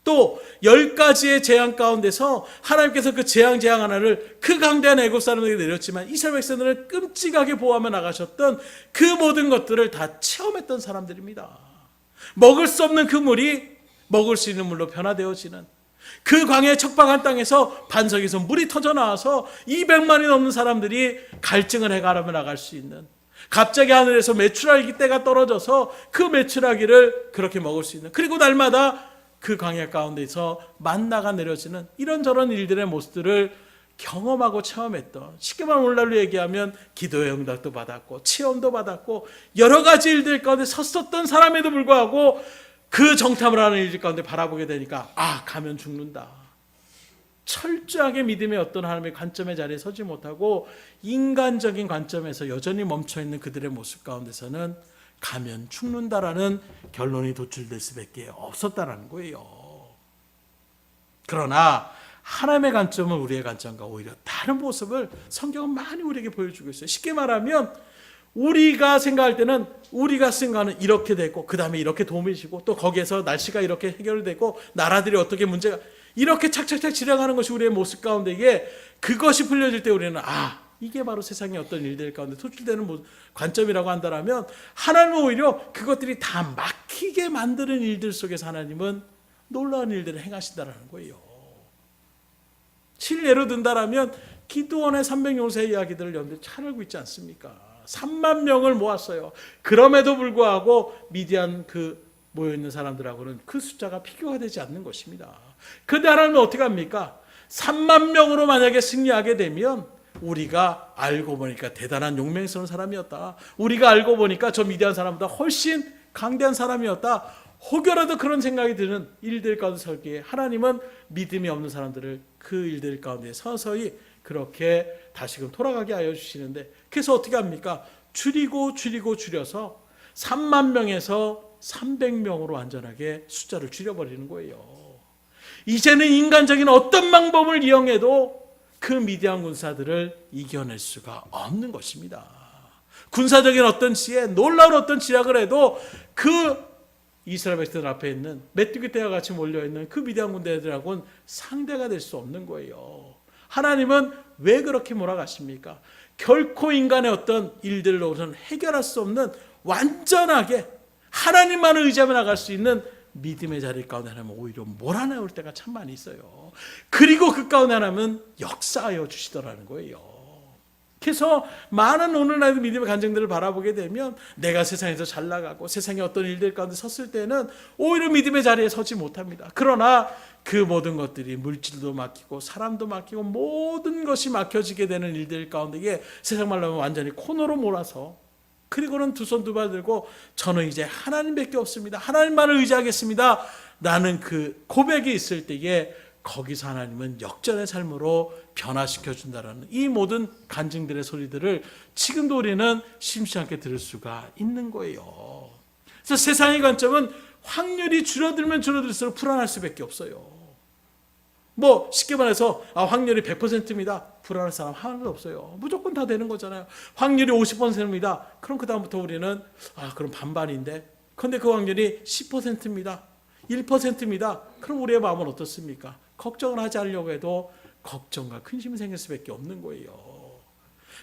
또 10가지의 재앙 가운데서 하나님께서 그 재앙 하나를 그 강대한 애굽 사람들에게 내렸지만 이스라엘 백성들을 끔찍하게 보호하며 나가셨던 그 모든 것들을 다 체험했던 사람들입니다. 먹을 수 없는 그 물이 먹을 수 있는 물로 변화되어지는, 그 광야의 척박한 땅에서 반석에서 물이 터져 나와서 200만이 넘는 사람들이 갈증을 해가며 나갈 수 있는, 갑자기 하늘에서 메추라기 떼가 떨어져서 그 메추라기를 그렇게 먹을 수 있는, 그리고 날마다 그 광야 가운데서 만나가 내려지는 이런저런 일들의 모습들을 경험하고 체험했던, 쉽게 말하면 오늘날로 얘기하면 기도의 응답도 받았고 체험도 받았고 여러 가지 일들 가운데 섰었던 사람에도 불구하고 그 정탐을 하는 일들 가운데 바라보게 되니까 아, 가면 죽는다. 철저하게 믿음의 어떤 하나님의 관점의 자리에 서지 못하고 인간적인 관점에서 여전히 멈춰있는 그들의 모습 가운데서는 가면 죽는다라는 결론이 도출될 수밖에 없었다라는 거예요. 그러나 하나님의 관점은 우리의 관점과 오히려 다른 모습을 성경은 많이 우리에게 보여주고 있어요. 쉽게 말하면 우리가 생각할 때는 우리가 생각하는 이렇게 되고 그 다음에 이렇게 도움이 주고 또 거기에서 날씨가 이렇게 해결되고 나라들이 어떻게 문제가 이렇게 착착착 지나가는 것이 우리의 모습 가운데 이게 그것이 풀려질 때 우리는 이게 바로 세상의 어떤 일들 가운데 도출되는 관점이라고 한다면 하나님은 오히려 그것들이 다 막히게 만드는 일들 속에서 하나님은 놀라운 일들을 행하신다는 거예요. 실례로 든다라면 기드온의 300용사의 이야기들을 여러분들 잘 알고 있지 않습니까? 3만 명을 모았어요. 그럼에도 불구하고 미디안 모여있는 사람들하고는 그 숫자가 비교가 되지 않는 것입니다. 그런데 하나님은 어떻게 합니까? 3만 명으로 만약에 승리하게 되면 우리가 알고 보니까 대단한 용맹스러운 사람이었다. 우리가 알고 보니까 저 미디안 사람보다 훨씬 강대한 사람이었다. 혹여라도 그런 생각이 드는 일들 가운데 설기에 하나님은 믿음이 없는 사람들을 그 일들 가운데 서서히 그렇게 다시금 돌아가게 하여 주시는데 그래서 어떻게 합니까? 줄여서 3만 명에서 300명으로 완전하게 숫자를 줄여버리는 거예요. 이제는 인간적인 어떤 방법을 이용해도 그 미디안 군사들을 이겨낼 수가 없는 것입니다. 군사적인 어떤 지혜, 놀라운 어떤 지략을 해도 그 이스라엘 백성들 앞에 있는 메뚜기 떼와 같이 몰려있는 그 미디안 군대들하고는 상대가 될 수 없는 거예요. 하나님은 왜 그렇게 몰아가십니까? 결코 인간의 어떤 일들로는 해결할 수 없는 완전하게 하나님만을 의지하며 나갈 수 있는 믿음의 자리 가운데 하나님은 오히려 몰아내올 때가 참 많이 있어요. 그리고 그 가운데 하나님은 역사하여 주시더라는 거예요. 그래서 많은 오늘날의 믿음의 간증들을 바라보게 되면 내가 세상에서 잘 나가고 세상의 어떤 일들 가운데 섰을 때는 오히려 믿음의 자리에 서지 못합니다. 그러나 그 모든 것들이 물질도 막히고 사람도 막히고 모든 것이 막혀지게 되는 일들 가운데 이게 세상 말로 하면 완전히 코너로 몰아서 그리고는 두 손 두 발 들고 저는 이제 하나님밖에 없습니다. 하나님만을 의지하겠습니다. 나는 그 고백이 있을 때에 거기서 하나님은 역전의 삶으로 변화시켜 준다라는 이 모든 간증들의 소리들을 지금도 우리는 심시 않게 들을 수가 있는 거예요. 그래서 세상의 관점은 확률이 줄어들면 줄어들수록 불안할 수밖에 없어요. 쉽게 말해서 확률이 100%입니다. 불안할 사람 하나도 없어요. 무조건 다 되는 거잖아요. 확률이 50%입니다. 그럼 그 다음부터 우리는 그럼 반반인데 그런데 그 확률이 10%입니다. 1%입니다. 그럼 우리의 마음은 어떻습니까? 걱정을 하지 않으려고 해도 걱정과 근심이 생길 수밖에 없는 거예요.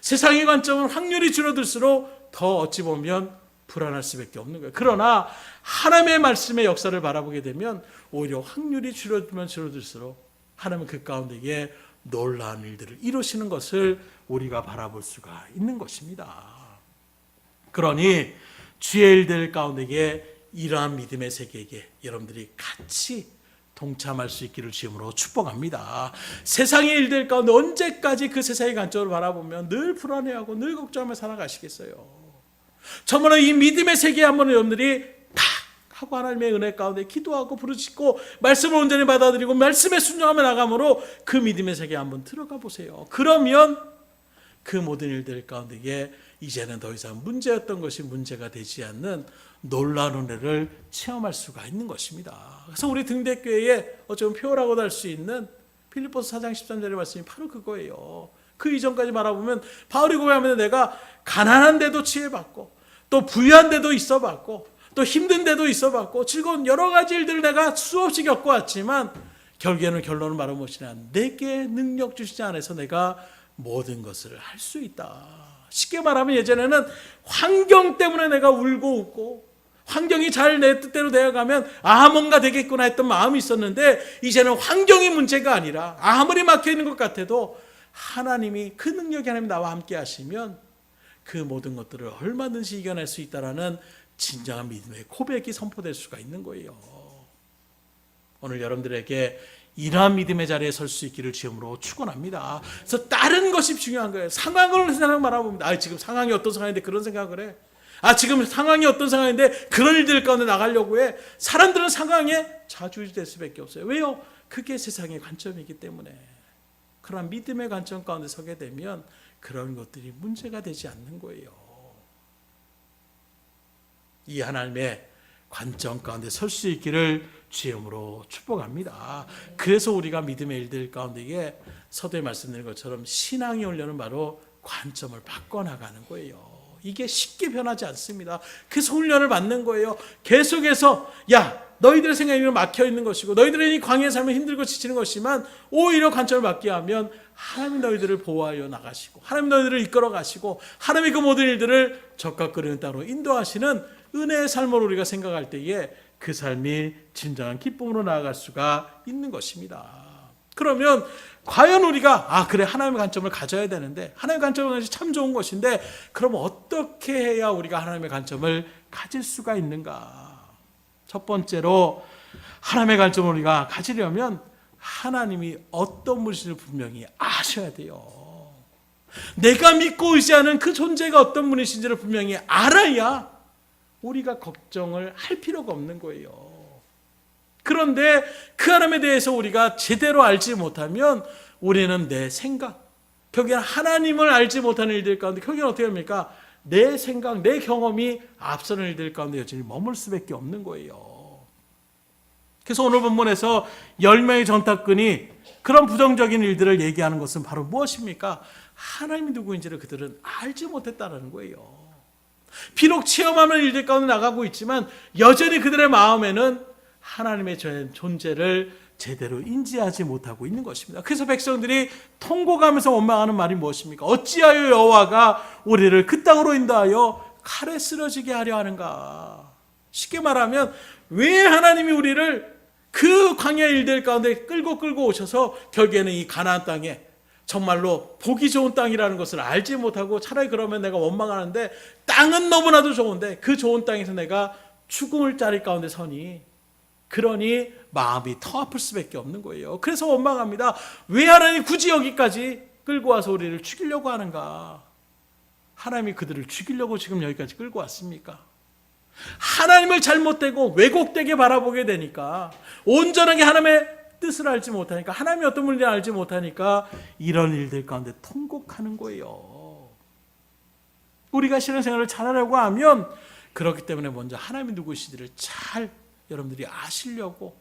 세상의 관점은 확률이 줄어들수록 더 어찌 보면 불안할 수밖에 없는 거예요. 그러나 하나님의 말씀의 역사를 바라보게 되면 오히려 확률이 줄어들면 줄어들수록 하나님은 그 가운데에 놀라운 일들을 이루시는 것을 우리가 바라볼 수가 있는 것입니다. 그러니 주의 일들 가운데에 이러한 믿음의 세계에게 여러분들이 같이 동참할 수 있기를 주님으로 축복합니다. 세상의 일들 가운데 언제까지 그 세상의 관점으로 바라보면 늘 불안해하고 늘 걱정하며 살아가시겠어요. 저번에 이 믿음의 세계에 한번 여러분들이 탁 하고 하나님의 은혜 가운데 기도하고 부르짖고 말씀을 온전히 받아들이고 말씀에 순종하며 나감으로 그 믿음의 세계에 한번 들어가 보세요. 그러면 그 모든 일들 가운데에 이제는 더 이상 문제였던 것이 문제가 되지 않는 놀라운 은혜를 체험할 수가 있는 것입니다. 그래서 우리 등대교회에 어쩌면 표어라고도 할 수 있는 빌립보서 4장 13절의 말씀이 바로 그거예요. 그 이전까지 말아보면 바울이 고백하면 내가 가난한 데도 치유받고 또 부유한 데도 있어봤고 또 힘든 데도 있어봤고 즐거운 여러 가지 일들을 내가 수없이 겪어왔지만 결국에는 결론을 말하면 무엇이냐, 내게 능력 주시지 않아서 내가 모든 것을 할 수 있다. 쉽게 말하면 예전에는 환경 때문에 내가 울고 웃고 환경이 잘 내 뜻대로 되어가면 뭔가 되겠구나 했던 마음이 있었는데 이제는 환경이 문제가 아니라 아무리 막혀있는 것 같아도 하나님이 그 능력이 하나님 나와 함께 하시면 그 모든 것들을 얼마든지 이겨낼 수 있다는 진정한 믿음의 고백이 선포될 수가 있는 거예요. 오늘 여러분들에게 이러한 믿음의 자리에 설 수 있기를 주님으로 축원합니다. 그래서 다른 것이 중요한 거예요. 상황을 생각 말아봅니다. 지금 상황이 어떤 상황인데 그런 생각을 해. 지금 상황이 어떤 상황인데 그런 일들 가운데 나가려고 해. 사람들은 상황에 좌지우지될 수밖에 없어요. 왜요? 그게 세상의 관점이기 때문에. 그러나 믿음의 관점 가운데 서게 되면 그런 것들이 문제가 되지 않는 거예요. 이 하나님의 관점 가운데 설 수 있기를 주임으로 축복합니다. 그래서 우리가 믿음의 일들 가운데 서두에 말씀드린 것처럼 신앙이 오려는 바로 관점을 바꿔나가는 거예요. 이게 쉽게 변하지 않습니다. 그래서 훈련을 받는 거예요. 계속해서 너희들의 생각이 막혀있는 것이고 너희들의 이 광야의 삶을 힘들고 지치는 것이지만 오히려 관점을 바뀌게 하면 하나님이 너희들을 보호하여 나가시고 하나님이 너희들을 이끌어 가시고 하나님이 그 모든 일들을 적과 끓이는 땅으로 인도하시는 은혜의 삶을 우리가 생각할 때에 그 삶이 진정한 기쁨으로 나아갈 수가 있는 것입니다. 그러면 과연 우리가 그래 하나님의 관점을 가져야 되는데 하나님의 관점을 가지고 참 좋은 것인데 그럼 어떻게 해야 우리가 하나님의 관점을 가질 수가 있는가? 첫 번째로 하나님의 관점을 우리가 가지려면 하나님이 어떤 분이신지를 분명히 아셔야 돼요. 내가 믿고 의지하는 그 존재가 어떤 분이신지를 분명히 알아야 우리가 걱정을 할 필요가 없는 거예요. 그런데 그 하나님에 대해서 우리가 제대로 알지 못하면 우리는 내 생각, 결국에는 하나님을 알지 못하는 일들 가운데 결국에는 어떻게 합니까? 내 생각, 내 경험이 앞서는 일들 가운데 여전히 머물 수밖에 없는 거예요. 그래서 오늘 본문에서 10명의 전탁꾼이 그런 부정적인 일들을 얘기하는 것은 바로 무엇입니까? 하나님이 누구인지를 그들은 알지 못했다는 거예요. 비록 체험하는 일들 가운데 나가고 있지만 여전히 그들의 마음에는 하나님의 존재를 제대로 인지하지 못하고 있는 것입니다. 그래서 백성들이 통곡하면서 원망하는 말이 무엇입니까? 어찌하여 여호와가 우리를 그 땅으로 인도하여 칼에 쓰러지게 하려 하는가? 쉽게 말하면 왜 하나님이 우리를 그 광야의 일들 가운데 끌고 오셔서 결국에는 이 가나안 땅에 정말로 보기 좋은 땅이라는 것을 알지 못하고 차라리 그러면 내가 원망하는데 땅은 너무나도 좋은데 그 좋은 땅에서 내가 죽음을 자리 가운데 서니 그러니 마음이 더 아플 수밖에 없는 거예요. 그래서 원망합니다. 왜 하나님이 굳이 여기까지 끌고 와서 우리를 죽이려고 하는가? 하나님이 그들을 죽이려고 지금 여기까지 끌고 왔습니까? 하나님을 잘못되고 왜곡되게 바라보게 되니까 온전하게 하나님의 뜻을 알지 못하니까 하나님이 어떤 분인지 알지 못하니까 이런 일들 가운데 통곡하는 거예요. 우리가 신앙생활을 잘하려고 하면 그렇기 때문에 먼저 하나님이 누구시지를 잘 여러분들이 아시려고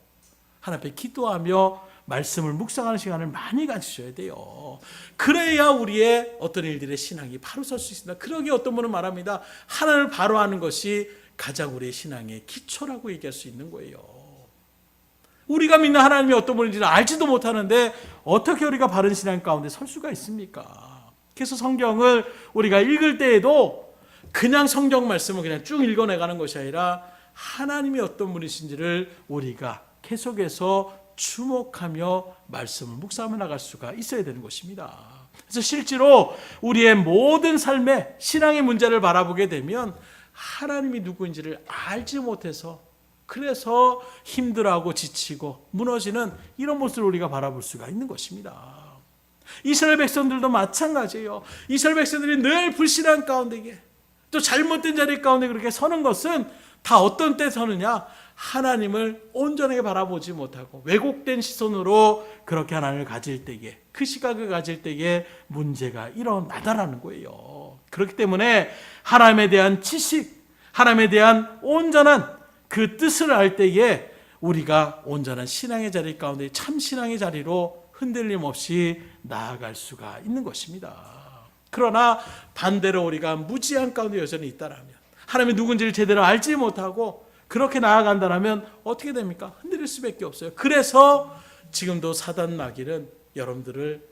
하나님 앞에 기도하며 말씀을 묵상하는 시간을 많이 가지셔야 돼요. 그래야 우리의 어떤 일들의 신앙이 바로 설 수 있습니다. 그러기에 어떤 분은 말합니다. 하나님을 바로 아는 것이 가장 우리의 신앙의 기초라고 얘기할 수 있는 거예요. 우리가 믿는 하나님이 어떤 분인지를 알지도 못하는데 어떻게 우리가 바른 신앙 가운데 설 수가 있습니까? 그래서 성경을 우리가 읽을 때에도 그냥 성경 말씀을 그냥 쭉 읽어내가는 것이 아니라 하나님이 어떤 분이신지를 우리가 계속해서 주목하며 말씀을 묵상하며 나갈 수가 있어야 되는 것입니다. 그래서 실제로 우리의 모든 삶의 신앙의 문제를 바라보게 되면 하나님이 누구인지를 알지 못해서 그래서 힘들어하고 지치고 무너지는 이런 모습을 우리가 바라볼 수가 있는 것입니다. 이스라엘 백성들도 마찬가지예요. 이스라엘 백성들이 늘 불신앙 가운데 또 잘못된 자리 가운데 그렇게 서는 것은 다 어떤 때 서느냐? 하나님을 온전하게 바라보지 못하고 왜곡된 시선으로 그렇게 하나님을 가질 때에 그 시각을 가질 때에 문제가 일어나다라는 거예요. 그렇기 때문에 하나님에 대한 지식, 하나님에 대한 온전한 그 뜻을 알 때에 우리가 온전한 신앙의 자리 가운데 참 신앙의 자리로 흔들림 없이 나아갈 수가 있는 것입니다. 그러나 반대로 우리가 무지한 가운데 여전히 있다라면 하나님이 누군지를 제대로 알지 못하고 그렇게 나아간다면 어떻게 됩니까? 흔들릴 수밖에 없어요. 그래서 지금도 사단 마귀는 여러분들을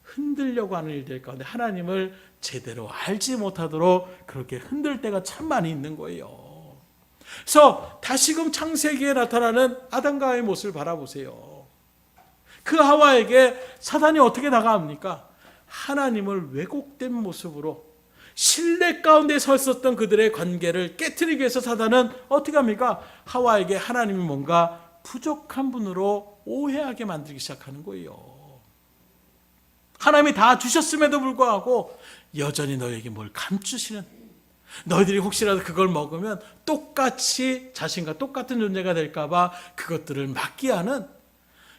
흔들려고 하는 일들 가운데 하나님을 제대로 알지 못하도록 그렇게 흔들 때가 참 많이 있는 거예요. 그래서 다시금 창세기에 나타나는 아담과 하와의 모습을 바라보세요. 그 하와에게 사단이 어떻게 다가옵니까? 하나님을 왜곡된 모습으로 신뢰 가운데 서 있었던 그들의 관계를 깨트리기 위해서 사단은 어떻게 합니까? 하와에게 하나님이 뭔가 부족한 분으로 오해하게 만들기 시작하는 거예요. 하나님이 다 주셨음에도 불구하고 여전히 너에게 뭘 감추시는, 너희들이 혹시라도 그걸 먹으면 똑같이 자신과 똑같은 존재가 될까 봐 그것들을 막게 하는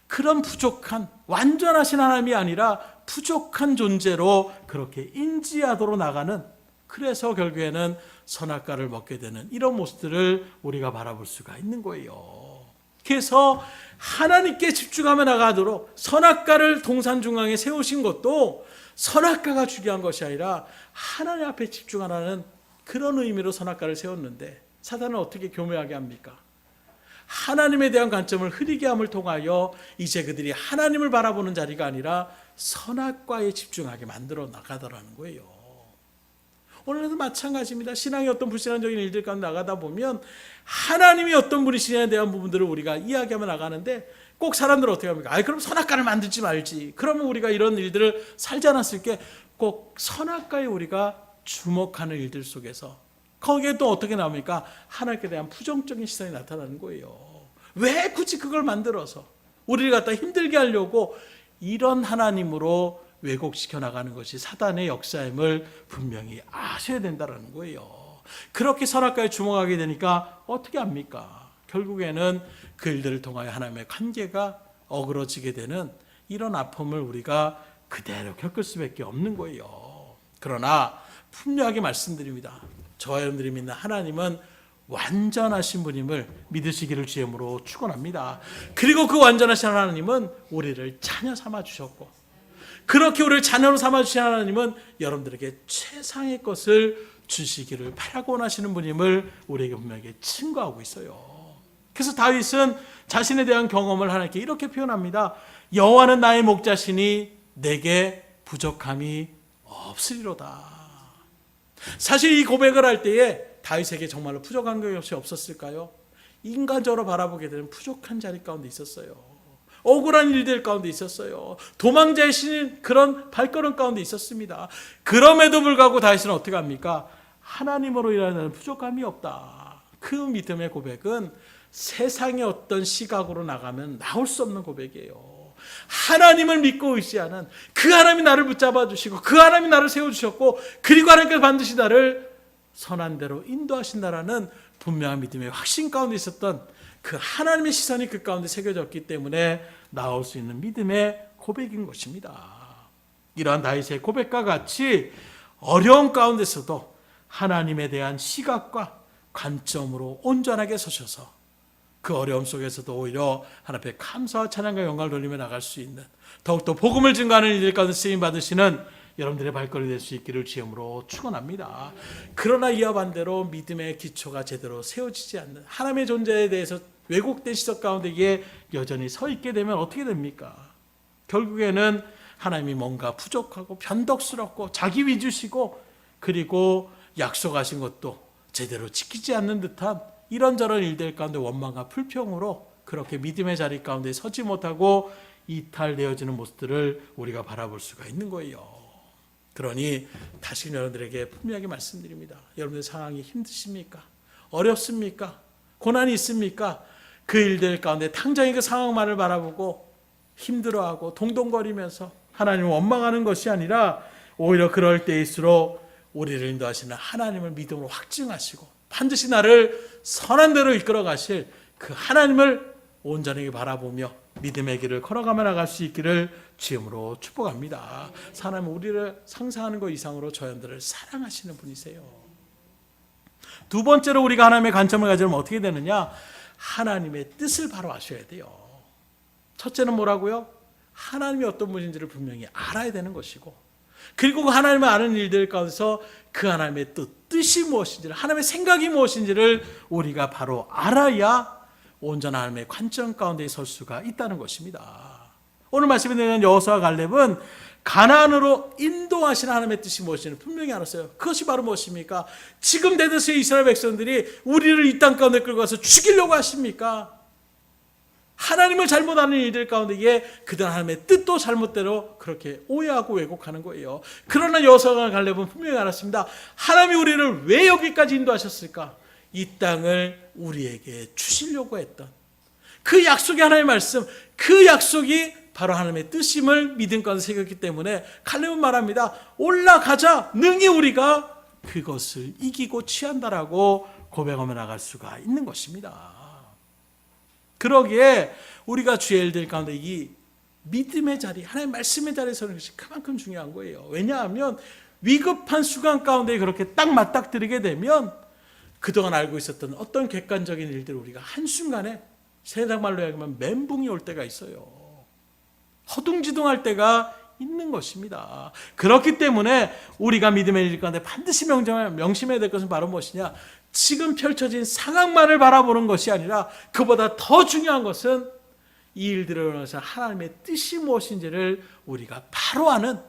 그런 부족한, 완전하신 하나님이 아니라 부족한 존재로 그렇게 인지하도록 나가는, 그래서 결국에는 선악과를 먹게 되는 이런 모습들을 우리가 바라볼 수가 있는 거예요. 그래서 하나님께 집중하며 나가도록 선악과를 동산 중앙에 세우신 것도 선악과가 중요한 것이 아니라 하나님 앞에 집중하라는 그런 의미로 선악과를 세웠는데, 사단은 어떻게 교묘하게 합니까? 하나님에 대한 관점을 흐리게 함을 통하여 이제 그들이 하나님을 바라보는 자리가 아니라 선악과에 집중하게 만들어 나가더라는 거예요. 오늘도 마찬가지입니다. 신앙의 어떤 불신앙적인 일들 가운데 나가다 보면 하나님이 어떤 분이시냐에 대한 부분들을 우리가 이야기하며 나가는데, 꼭 사람들은 어떻게 합니까? 그럼 선악과를 만들지 말지. 그러면 우리가 이런 일들을 살지 않았을 게, 꼭 선악과에 우리가 주목하는 일들 속에서 거기에 또 어떻게 나옵니까? 하나님께 대한 부정적인 시선이 나타나는 거예요. 왜 굳이 그걸 만들어서 우리를 갖다 힘들게 하려고 이런 하나님으로 왜곡시켜 나가는 것이 사단의 역사임을 분명히 아셔야 된다는 거예요. 그렇게 선악과에 주목하게 되니까 어떻게 합니까? 결국에는 그 일들을 통하여 하나님의 관계가 어그러지게 되는 이런 아픔을 우리가 그대로 겪을 수밖에 없는 거예요. 그러나 분명하게 말씀드립니다. 저와 여러분들이 믿는 하나님은 완전하신 분임을 믿으시기를 주임으로 축원합니다. 그리고 그 완전하신 하나님은 우리를 자녀 삼아 주셨고, 그렇게 우리를 자녀로 삼아 주신 하나님은 여러분들에게 최상의 것을 주시기를 바라고 원하시는 분임을 우리에게 분명하게 증거하고 있어요. 그래서 다윗은 자신에 대한 경험을 하나님께 이렇게 표현합니다. 여호와는 나의 목자시니 내게 부족함이 없으리로다. 사실 이 고백을 할 때에 다윗에게 정말로 부족한 것이 없었을까요? 인간적으로 바라보게 되는 부족한 자리 가운데 있었어요. 억울한 일들 가운데 있었어요. 도망자의 신 그런 발걸음 가운데 있었습니다. 그럼에도 불구하고 다윗은 어떻게 합니까? 하나님으로 일하는 부족함이 없다. 그 믿음의 고백은 세상의 어떤 시각으로 나가면 나올 수 없는 고백이에요. 하나님을 믿고 의지하는 그 하나님이 나를 붙잡아 주시고 그 하나님이 나를 세워주셨고, 그리고 하나님께서 반드시 나를 선한 대로 인도하신다라는 분명한 믿음의 확신 가운데 있었던 그 하나님의 시선이 그 가운데 새겨졌기 때문에 나올 수 있는 믿음의 고백인 것입니다. 이러한 다윗의 고백과 같이 어려운 가운데서도 하나님에 대한 시각과 관점으로 온전하게 서셔서 그 어려움 속에서도 오히려 하나님 앞에 감사와 찬양과 영광을 돌리며 나갈 수 있는, 더욱더 복음을 증거하는 일들 가운데 쓰임 받으시는 여러분들의 발걸음이 될 수 있기를 주임으로 축원합니다. 그러나 이와 반대로 믿음의 기초가 제대로 세워지지 않는, 하나님의 존재에 대해서 왜곡된 시각 가운데에 여전히 서 있게 되면 어떻게 됩니까? 결국에는 하나님이 뭔가 부족하고 변덕스럽고 자기 위주시고, 그리고 약속하신 것도 제대로 지키지 않는 듯한 이런저런 일들 가운데 원망과 불평으로 그렇게 믿음의 자리 가운데 서지 못하고 이탈되어지는 모습들을 우리가 바라볼 수가 있는 거예요. 그러니 다시 여러분들에게 분명하게 말씀드립니다. 여러분들 상황이 힘드십니까? 어렵습니까? 고난이 있습니까? 그 일들 가운데 당장의 그 상황만을 바라보고 힘들어하고 동동거리면서 하나님을 원망하는 것이 아니라, 오히려 그럴 때일수록 우리를 인도하시는 하나님을 믿음으로 확증하시고 반드시 나를 선한 대로 이끌어 가실 그 하나님을 온전히 바라보며 믿음의 길을 걸어가며 나갈 수 있기를 주임으로 축복합니다. 하나님은 우리를 상상하는 것 이상으로 저희들을 사랑하시는 분이세요. 두 번째로 우리가 하나님의 관점을 가지면 어떻게 되느냐? 하나님의 뜻을 바로 아셔야 돼요. 첫째는 뭐라고요? 하나님이 어떤 분인지를 분명히 알아야 되는 것이고, 그리고 그 하나님을 아는 일들 가운데서 그 하나님의 뜻이 무엇인지를, 하나님의 생각이 무엇인지를 우리가 바로 알아야 온전한 하나님의 관점 가운데 설 수가 있다는 것입니다. 오늘 말씀에 대한 여호수아와 갈렙은 가나안으로 인도하시는 하나님의 뜻이 무엇인지를 분명히 알았어요. 그것이 바로 무엇입니까? 지금 대다수의 이스라엘 백성들이 우리를 이 땅 가운데 끌고 가서 죽이려고 하십니까? 하나님을 잘못 아는 일들 가운데에 그들 하나님의 뜻도 잘못대로 그렇게 오해하고 왜곡하는 거예요. 그러나 여호수아와 갈렙은 분명히 알았습니다. 하나님이 우리를 왜 여기까지 인도하셨을까? 이 땅을 우리에게 주시려고 했던 그 약속이 하나님의 말씀, 그 약속이 바로 하나님의 뜻임을 믿음 가운데 새겼기 때문에 갈렙은 말합니다. 올라가자. 능히 우리가 그것을 이기고 취한다라고 고백하며 나갈 수가 있는 것입니다. 그러기에 우리가 주의 일들 가운데 이 믿음의 자리, 하나님의 말씀의 자리에 서는 것이 그만큼 중요한 거예요. 왜냐하면 위급한 순간 가운데 그렇게 딱 맞닥뜨리게 되면 그동안 알고 있었던 어떤 객관적인 일들을 우리가 한순간에 세상 말로 이야기하면 멘붕이 올 때가 있어요. 허둥지둥할 때가 있는 것입니다. 그렇기 때문에 우리가 믿음의 일 가운데 반드시 명심해야 될 것은 바로 무엇이냐? 지금 펼쳐진 상황만을 바라보는 것이 아니라 그보다 더 중요한 것은 이 일들을 통해서 하나님의 뜻이 무엇인지를 우리가 바로 아는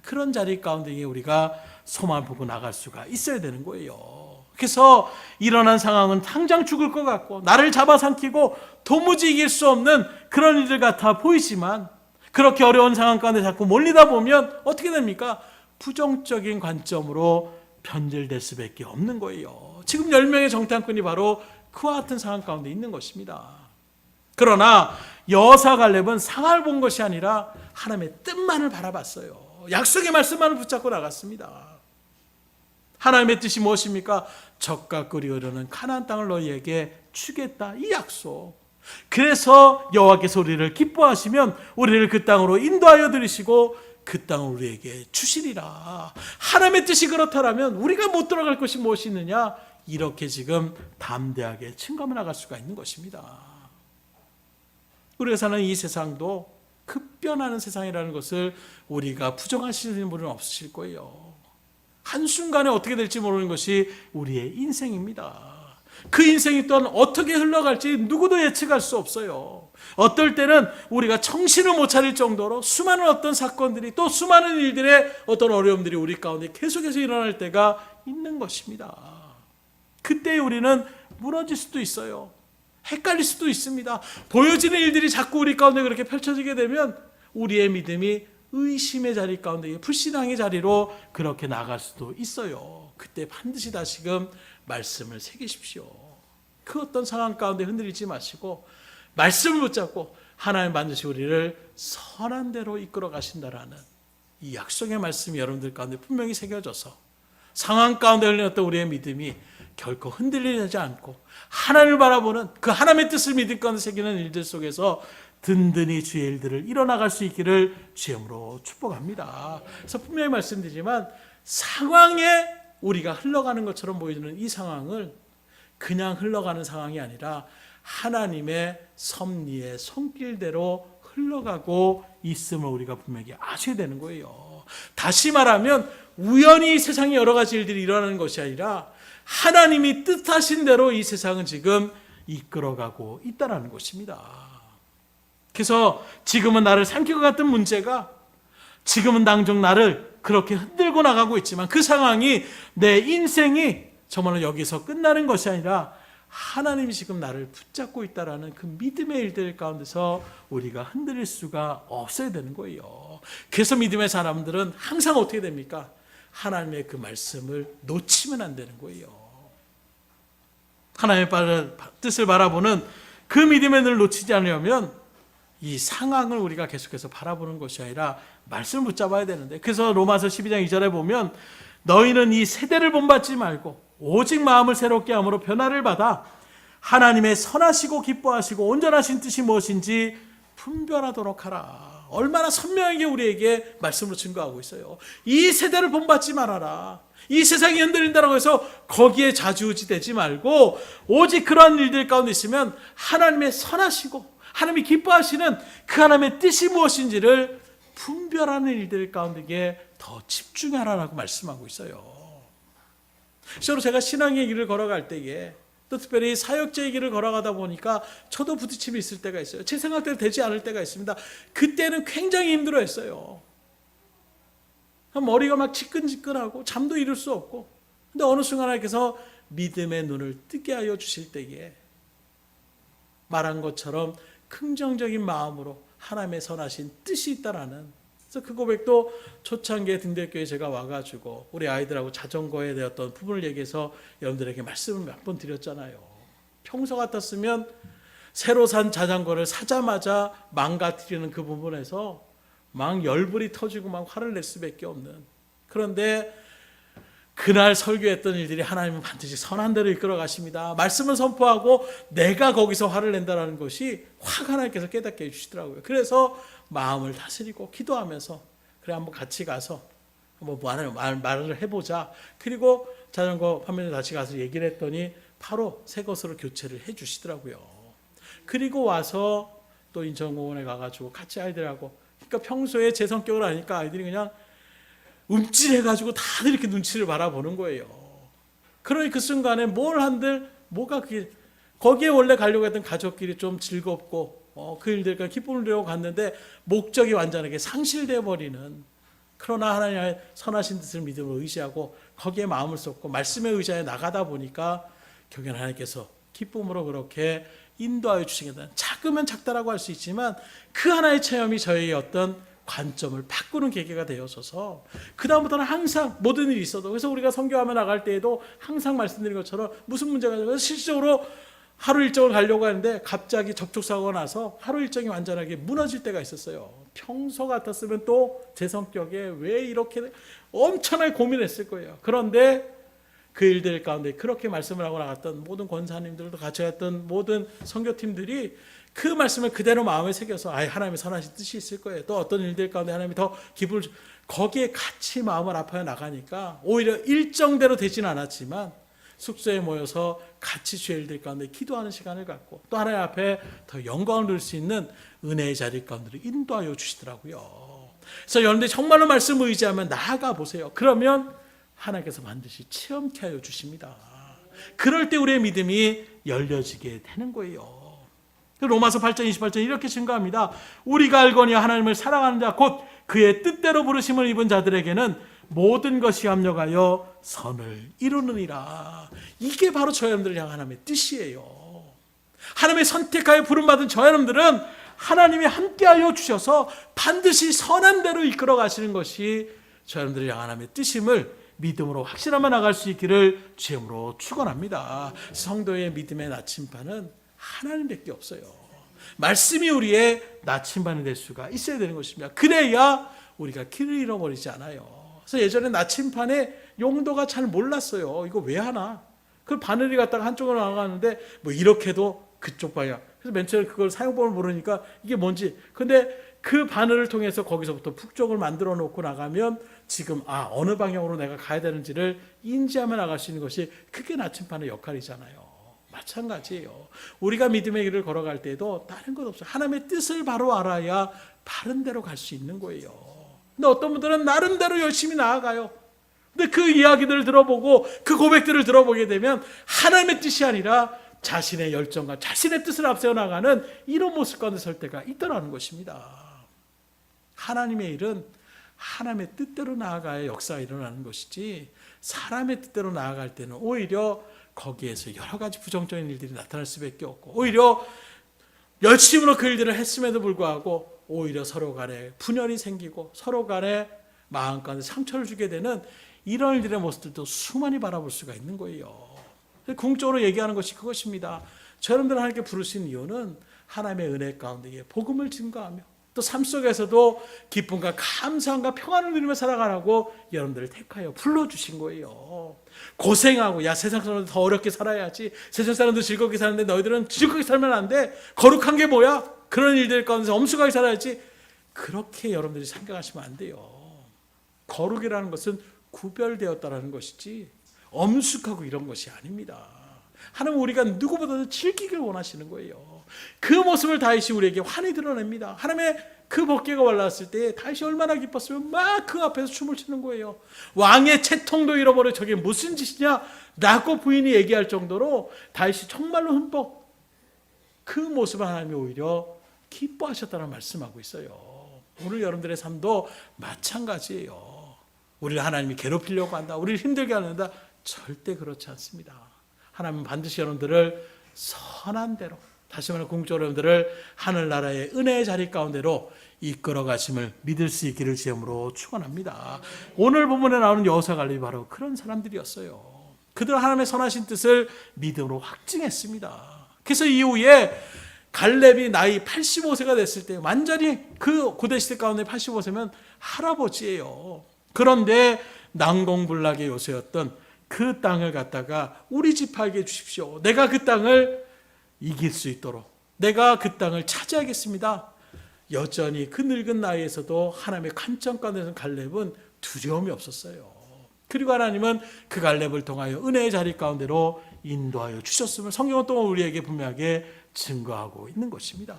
그런 자리 가운데 우리가 소망을 보고 나갈 수가 있어야 되는 거예요. 그래서 일어난 상황은 당장 죽을 것 같고 나를 잡아삼키고 도무지 이길 수 없는 그런 일들 같아 보이지만 그렇게 어려운 상황 가운데 자꾸 몰리다 보면 어떻게 됩니까? 부정적인 관점으로 변질될 수밖에 없는 거예요. 지금 10명의 정탐꾼이 바로 그와 같은 상황 가운데 있는 것입니다. 그러나 여호사 갈렙은 상황을 본 것이 아니라 하나님의 뜻만을 바라봤어요. 약속의 말씀만을 붙잡고 나갔습니다. 하나님의 뜻이 무엇입니까? 적과 꿀이 흐르는 가나안 땅을 너희에게 주겠다, 이 약속. 그래서 여호와께서 우리를 기뻐하시면 우리를 그 땅으로 인도하여 들이시고 그 땅을 우리에게 주시리라. 하나님의 뜻이 그렇다면 우리가 못 들어갈 것이 무엇이 있느냐? 이렇게 지금 담대하게 증거해 나갈 수가 있는 것입니다. 우리가 사는 이 세상도 급변하는 세상이라는 것을 우리가 부정하시는 분은 없으실 거예요. 한순간에 어떻게 될지 모르는 것이 우리의 인생입니다. 그 인생이 또한 어떻게 흘러갈지 누구도 예측할 수 없어요. 어떨 때는 우리가 정신을 못 차릴 정도로 수많은 어떤 사건들이 또 수많은 일들의 어떤 어려움들이 우리 가운데 계속해서 일어날 때가 있는 것입니다. 그때 우리는 무너질 수도 있어요. 헷갈릴 수도 있습니다. 보여지는 일들이 자꾸 우리 가운데 그렇게 펼쳐지게 되면 우리의 믿음이 의심의 자리 가운데 불신앙의 자리로 그렇게 나갈 수도 있어요. 그때 반드시 다시금 말씀을 새기십시오. 그 어떤 상황 가운데 흔들리지 마시고 말씀을 붙잡고 하나님 반드시 우리를 선한 대로 이끌어 가신다라는 이 약속의 말씀이 여러분들 가운데 분명히 새겨져서 상황 가운데 흘렸던 우리의 믿음이 결코 흔들리지 않고 하나님을 바라보는 그 하나님의 뜻을 믿을 가운데 새기는 일들 속에서 든든히 주의 일들을 일어나갈 수 있기를 주님으로 축복합니다. 그래서 분명히 말씀드리지만 상황에 우리가 흘러가는 것처럼 보이는 이 상황을 그냥 흘러가는 상황이 아니라 하나님의 섭리의 손길대로 흘러가고 있음을 우리가 분명히 아셔야 되는 거예요. 다시 말하면 우연히 세상에 여러 가지 일들이 일어나는 것이 아니라 하나님이 뜻하신 대로 이 세상은 지금 이끌어가고 있다는 것입니다. 그래서 지금은 나를 삼킬 것 같은 문제가 지금은 당장 나를 그렇게 흔들고 나가고 있지만 그 상황이 내 인생이 정말로 여기서 끝나는 것이 아니라 하나님이 지금 나를 붙잡고 있다는 그 믿음의 일들 가운데서 우리가 흔들릴 수가 없어야 되는 거예요. 그래서 믿음의 사람들은 항상 어떻게 됩니까? 하나님의 그 말씀을 놓치면 안 되는 거예요. 하나님의 뜻을 바라보는 그 믿음의 눈을 놓치지 않으려면 이 상황을 우리가 계속해서 바라보는 것이 아니라 말씀을 붙잡아야 되는데, 그래서 로마서 12장 2절에 보면 너희는 이 세대를 본받지 말고 오직 마음을 새롭게 함으로 변화를 받아 하나님의 선하시고 기뻐하시고 온전하신 뜻이 무엇인지 분별하도록 하라. 얼마나 선명하게 우리에게 말씀으로 증거하고 있어요. 이 세대를 본받지 말아라. 이 세상이 흔들린다고 해서 거기에 좌지우지되지 말고 오직 그러한 일들 가운데 있으면 하나님의 선하시고 하나님이 기뻐하시는 그 하나님의 뜻이 무엇인지를 분별하는 일들 가운데 더 집중하라고 말씀하고 있어요. 실제로 제가 신앙의 길을 걸어갈 때에 또 특별히 사역자의 길을 걸어가다 보니까 저도 부딪힘이 있을 때가 있어요. 제 생각대로 되지 않을 때가 있습니다. 그때는 굉장히 힘들어했어요. 머리가 막 지끈지끈하고 잠도 이룰 수 없고, 근데 어느 순간 하나님께서 믿음의 눈을 뜨게 하여 주실 때에 말한 것처럼 긍정적인 마음으로 하나님의 선하신 뜻이 있다라는, 그래서 그 고백도 초창기에 등대교회에 제가 와가지고 우리 아이들하고 자전거에 대했던 부분을 얘기해서 여러분들에게 말씀을 몇 번 드렸잖아요. 평소 같았으면 새로 산 자전거를 사자마자 망가뜨리는 그 부분에서 막 열불이 터지고 막 화를 낼 수밖에 없는, 그런데 그날 설교했던 일들이 하나님은 반드시 선한 대로 이끌어 가십니다. 말씀을 선포하고 내가 거기서 화를 낸다는 것이 확 하나님께서 깨닫게 해주시더라고요. 그래서 마음을 다스리고 기도하면서 그래 한번 같이 가서 뭐 말을 해보자. 그리고 자전거 판매를 같이 가서 얘기를 했더니 바로 새 것으로 교체를 해주시더라고요. 그리고 와서 또 인천공원에 가가지고 같이 아이들하고, 그러니까 평소에 제 성격을 아니까 아이들이 그냥 움찔해가지고 다들 이렇게 눈치를 바라보는 거예요. 그러니 그 순간에 뭘 한들 뭐가 그게 거기에 원래 가려고 했던 가족끼리 좀 즐겁고 그 일들과 기쁨을 누리고 갔는데 목적이 완전하게 상실되어 버리는, 그러나 하나님의 선하신 뜻을 믿음으로 의지하고 거기에 마음을 쏟고 말씀에 의지하여 나가다 보니까 결국엔 하나님께서 기쁨으로 그렇게 인도하여 주시겠다. 작으면 작다라고 할 수 있지만 그 하나의 체험이 저희의 어떤 관점을 바꾸는 계기가 되어서서 그 다음부터는 항상 모든 일이 있어도, 그래서 우리가 선교하며 나갈 때에도 항상 말씀드린 것처럼 무슨 문제가 있어요. 실질적으로 하루 일정을 가려고 하는데 갑자기 접촉사고가 나서 하루 일정이 완전하게 무너질 때가 있었어요. 평소 같았으면 또 제 성격에 왜 이렇게 엄청나게 고민했을 거예요. 그런데 그 일들 가운데 그렇게 말씀을 하고 나갔던 모든 권사님들도 같이 갔던 모든 선교팀들이 그 말씀을 그대로 마음에 새겨서 하나님의 선하신 뜻이 있을 거예요. 또 어떤 일들 가운데 하나님이 더 기쁨을 거기에 같이 마음을 아파해 나가니까 오히려 일정대로 되지는 않았지만 숙소에 모여서 같이 주의 일들 가운데 기도하는 시간을 갖고 또 하나님 앞에 더 영광을 누릴 수 있는 은혜의 자리 가운데로 인도하여 주시더라고요. 그래서 여러분들이 정말로 말씀을 의지하면 나아가 보세요. 그러면 하나님께서 반드시 체험케 하여 주십니다. 그럴 때 우리의 믿음이 열려지게 되는 거예요. 로마서 8장 28절 이렇게 증거합니다. 우리가 알거니 하나님을 사랑하는 자 곧 그의 뜻대로 부르심을 입은 자들에게는 모든 것이 합력하여 선을 이루느니라. 이게 바로 저 여러분들을 향한 하나님의 뜻이에요. 하나님의 선택하여 부름받은 저 여러분들은 하나님이 함께하여 주셔서 반드시 선한 대로 이끌어 가시는 것이 저 여러분들을 향한 하나님의 뜻임을 믿음으로 확신하며 나갈 수 있기를 주님으로 축원합니다. 성도의 믿음의 나침반은 하나님밖에 없어요. 말씀이 우리의 나침반이 될 수가 있어야 되는 것입니다. 그래야 우리가 길을 잃어버리지 않아요. 그래서 예전에 나침반의 용도가 잘 몰랐어요. 이거 왜 하나? 그 바늘이 갖다가 한쪽으로 나가는데 뭐 이렇게도 그쪽 방향. 그래서 맨 처음에 그걸 사용법을 모르니까 이게 뭔지. 근데 그 바늘을 통해서 거기서부터 북쪽을 만들어 놓고 나가면 지금 어느 방향으로 내가 가야 되는지를 인지하며 나갈 수 있는 것이 그게 나침반의 역할이잖아요. 마찬가지예요. 우리가 믿음의 길을 걸어갈 때도 다른 것 없어요. 하나님의 뜻을 바로 알아야 바른 대로 갈 수 있는 거예요. 근데 어떤 분들은 나름대로 열심히 나아가요. 근데 그 이야기들을 들어보고 그 고백들을 들어보게 되면 하나님의 뜻이 아니라 자신의 열정과 자신의 뜻을 앞세워 나가는 이런 모습 가운데 설 때가 있다는 것입니다. 하나님의 일은 하나님의 뜻대로 나아가야 역사가 일어나는 것이지 사람의 뜻대로 나아갈 때는 오히려 거기에서 여러 가지 부정적인 일들이 나타날 수밖에 없고 오히려 열심으로 그 일들을 했음에도 불구하고 오히려 서로 간에 분열이 생기고 서로 간에 마음 가운데 상처를 주게 되는 이런 일들의 모습들도 수많이 바라볼 수가 있는 거예요. 궁극적으로 얘기하는 것이 그것입니다. 저여러분들 하나님께 부르신 이유는 하나님의 은혜 가운데 복음을 증거하며 또 삶 속에서도 기쁨과 감사함과 평안을 누리며 살아가라고 여러분들을 택하여 불러주신 거예요. 고생하고 세상 사람들 더 어렵게 살아야지, 세상 사람들 즐겁게 사는데 너희들은 즐겁게 살면 안 돼, 거룩한 게 뭐야, 그런 일들 가운데서 엄숙하게 살아야지, 그렇게 여러분들이 생각하시면 안 돼요. 거룩이라는 것은 구별되었다라는 것이지 엄숙하고 이런 것이 아닙니다. 하나님은 우리가 누구보다도 즐기길 원하시는 거예요. 그 모습을 다윗이 우리에게 환히 드러냅니다. 하나님의 그 법궤가 올라왔을 때 다윗이 얼마나 기뻤으면 막 그 앞에서 춤을 추는 거예요. 왕의 채통도 잃어버려 저게 무슨 짓이냐 라고 부인이 얘기할 정도로 다윗이 정말로 흠뻑 그 모습을 하나님이 오히려 기뻐하셨다는 말씀하고 있어요. 오늘 여러분들의 삶도 마찬가지예요. 우리를 하나님이 괴롭히려고 한다, 우리를 힘들게 하는다, 절대 그렇지 않습니다. 하나님은 반드시 여러분들을 선한 대로, 다시 말해 궁극적으로 여러분들을 하늘나라의 은혜의 자리 가운데로 이끌어 가심을 믿을 수 있기를 주님으로 축원합니다. 오늘 본문에 나오는 여호수아 갈렙이 바로 그런 사람들이었어요. 그들은 하나님의 선하신 뜻을 믿음으로 확증했습니다. 그래서 이후에 갈렙이 나이 85세가 됐을 때, 완전히 그 고대시대 가운데 85세면 할아버지예요. 그런데 난공불락의 요새였던 그 땅을 갖다가 우리 집하게 해주십시오. 내가 그 땅을 이길 수 있도록 내가 그 땅을 차지하겠습니다. 여전히 그 늙은 나이에서도 하나님의 관점 가운데서 갈렙은 두려움이 없었어요. 그리고 하나님은 그 갈렙을 통하여 은혜의 자리 가운데로 인도하여 주셨음을 성경은 또 우리에게 분명하게 증거하고 있는 것입니다.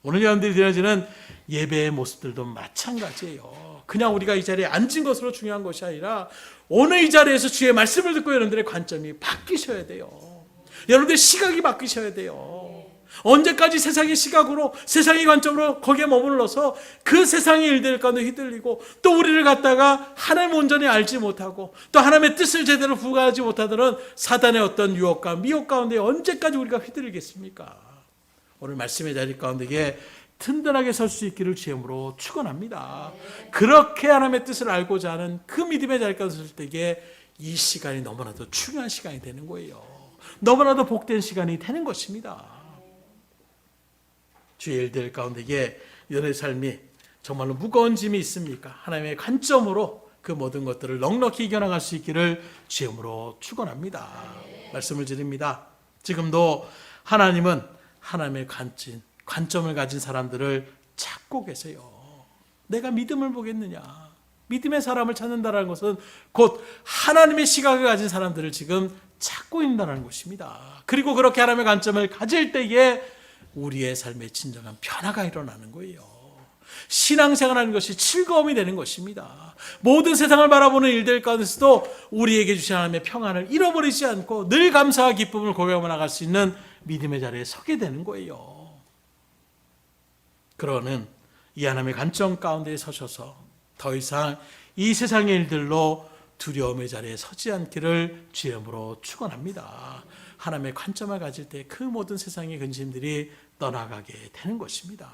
오늘 여러분들이 드려지는 예배의 모습들도 마찬가지예요. 그냥 우리가 이 자리에 앉은 것으로 중요한 것이 아니라 오늘 이 자리에서 주의 말씀을 듣고 여러분들의 관점이 바뀌셔야 돼요. 여러분들의 시각이 바뀌셔야 돼요. 언제까지 세상의 시각으로 세상의 관점으로 거기에 머물러서 그 세상의 일들 가운데 휘둘리고 또 우리를 갖다가 하나님 온전히 알지 못하고 또 하나님의 뜻을 제대로 부과하지 못하던 사단의 어떤 유혹과 미혹 가운데 언제까지 우리가 휘둘리겠습니까? 오늘 말씀의 자리 가운데에 든든하게 설 수 있기를 주님으로 축원합니다. 그렇게 하나님의 뜻을 알고자 하는 그 믿음의 자리 가운데 설 때에 이 시간이 너무나도 중요한 시간이 되는 거예요. 너무나도 복된 시간이 되는 것입니다. 주의 일들 가운데에 여러분의 삶이 정말로 무거운 짐이 있습니까? 하나님의 관점으로 그 모든 것들을 넉넉히 이겨나갈 수 있기를 주님으로 축원합니다. 말씀을 드립니다. 지금도 하나님은 하나님의 관점을 가진 사람들을 찾고 계세요. 내가 믿음을 보겠느냐? 믿음의 사람을 찾는다는 것은 곧 하나님의 시각을 가진 사람들을 지금 찾고 있다는 것입니다. 그리고 그렇게 하나님의 관점을 가질 때에 우리의 삶에 진정한 변화가 일어나는 거예요. 신앙생활하는 것이 즐거움이 되는 것입니다. 모든 세상을 바라보는 일들 가운데서도 우리에게 주신 하나님의 평안을 잃어버리지 않고 늘 감사와 기쁨을 고백하며 나갈 수 있는 믿음의 자리에 서게 되는 거예요. 그러는 이 하나님의 관점 가운데에 서셔서 더 이상 이 세상의 일들로 두려움의 자리에 서지 않기를 주님으로 축원합니다. 하나님의 관점을 가질 때 그 모든 세상의 근심들이 떠나가게 되는 것입니다.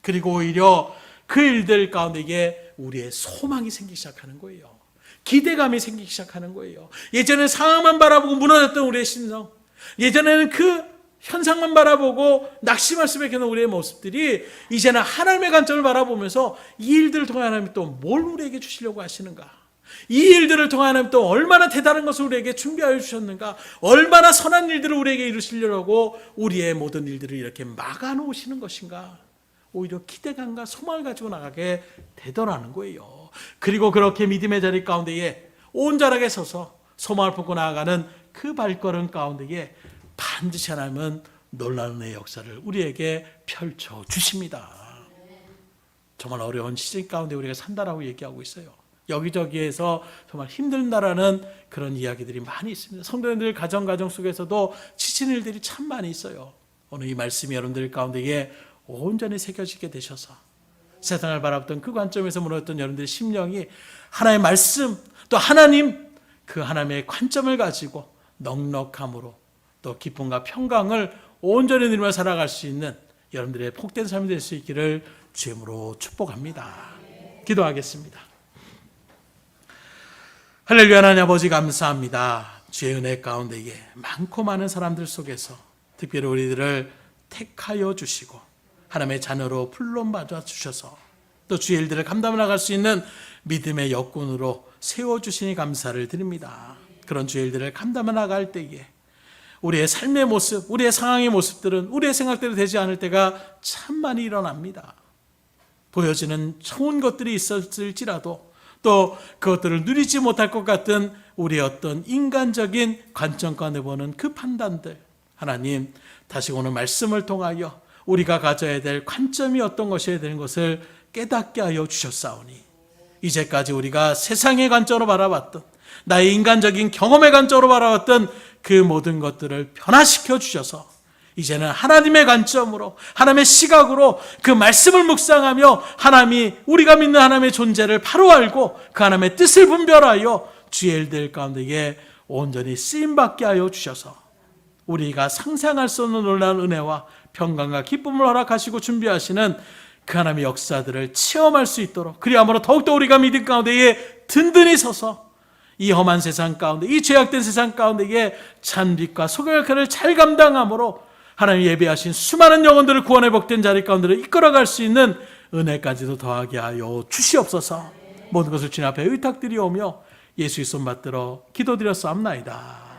그리고 오히려 그 일들 가운데에 우리의 소망이 생기기 시작하는 거예요. 기대감이 생기기 시작하는 거예요. 예전에 상황만 바라보고 무너졌던 우리의 심성, 예전에는 그 현상만 바라보고 낙심할 수밖에 없는 우리의 모습들이 이제는 하나님의 관점을 바라보면서 이 일들을 통해 하나님이 또 뭘 우리에게 주시려고 하시는가, 이 일들을 통해 하나님 또 얼마나 대단한 것을 우리에게 준비하여 주셨는가, 얼마나 선한 일들을 우리에게 이루시려고 우리의 모든 일들을 이렇게 막아놓으시는 것인가, 오히려 기대감과 소망을 가지고 나가게 되더라는 거예요. 그리고 그렇게 믿음의 자리 가운데에 온전하게 서서 소망을 품고 나아가는 그 발걸음 가운데에 반드시 하나님은 놀라운 은혜의 역사를 우리에게 펼쳐 주십니다. 정말 어려운 시즌 가운데 우리가 산다라고 얘기하고 있어요. 여기저기에서 정말 힘든다라는 그런 이야기들이 많이 있습니다. 성도님들 가정 속에서도 지친 일들이 참 많이 있어요. 오늘 이 말씀이 여러분들 가운데에 온전히 새겨지게 되셔서 세상을 바라봤던 그 관점에서 무너졌던 여러분들의 심령이 하나님의 말씀 또 하나님 그 하나님의 관점을 가지고 넉넉함으로 또 기쁨과 평강을 온전히 누리며 살아갈 수 있는 여러분들의 복된 삶이 될 수 있기를 주님으로 축복합니다. 기도하겠습니다. 할렐루야. 하나님 아버지 감사합니다. 주의 은혜 가운데에 많고 많은 사람들 속에서 특별히 우리들을 택하여 주시고 하나님의 자녀로 불러받아 주셔서 또 주의 일들을 감당해 나갈 수 있는 믿음의 역군으로 세워주시니 감사를 드립니다. 그런 주의 일들을 감당해 나갈 때에 우리의 삶의 모습, 우리의 상황의 모습들은 우리의 생각대로 되지 않을 때가 참 많이 일어납니다. 보여지는 좋은 것들이 있었을지라도 또 그것들을 누리지 못할 것 같은 우리의 어떤 인간적인 관점 가운데 보는 그 판단들, 하나님 다시 오늘 말씀을 통하여 우리가 가져야 될 관점이 어떤 것이어야 되는 것을 깨닫게 하여 주셨사오니 이제까지 우리가 세상의 관점으로 바라봤던 나의 인간적인 경험의 관점으로 바라봤던 그 모든 것들을 변화시켜 주셔서 이제는 하나님의 관점으로 하나님의 시각으로 그 말씀을 묵상하며 하나님이 우리가 믿는 하나님의 존재를 바로 알고 그 하나님의 뜻을 분별하여 주의 일들 가운데에 온전히 쓰임받게 하여 주셔서 우리가 상상할 수 없는 놀라운 은혜와 평강과 기쁨을 허락하시고 준비하시는 그 하나님의 역사들을 체험할 수 있도록 그리함으로 더욱더 우리가 믿음 가운데에 든든히 서서 이 험한 세상 가운데 이 죄악된 세상 가운데에 잔빛과 소경의 역할을 잘 감당함으로 하나님 예배하신 수많은 영혼들을 구원의 복된 자리 가운데로 이끌어갈 수 있는 은혜까지도 더하게 하여 주시옵소서. 모든 것을 주님 앞에 의탁드리오며 예수의 손 받들어 기도드렸사옵나이다.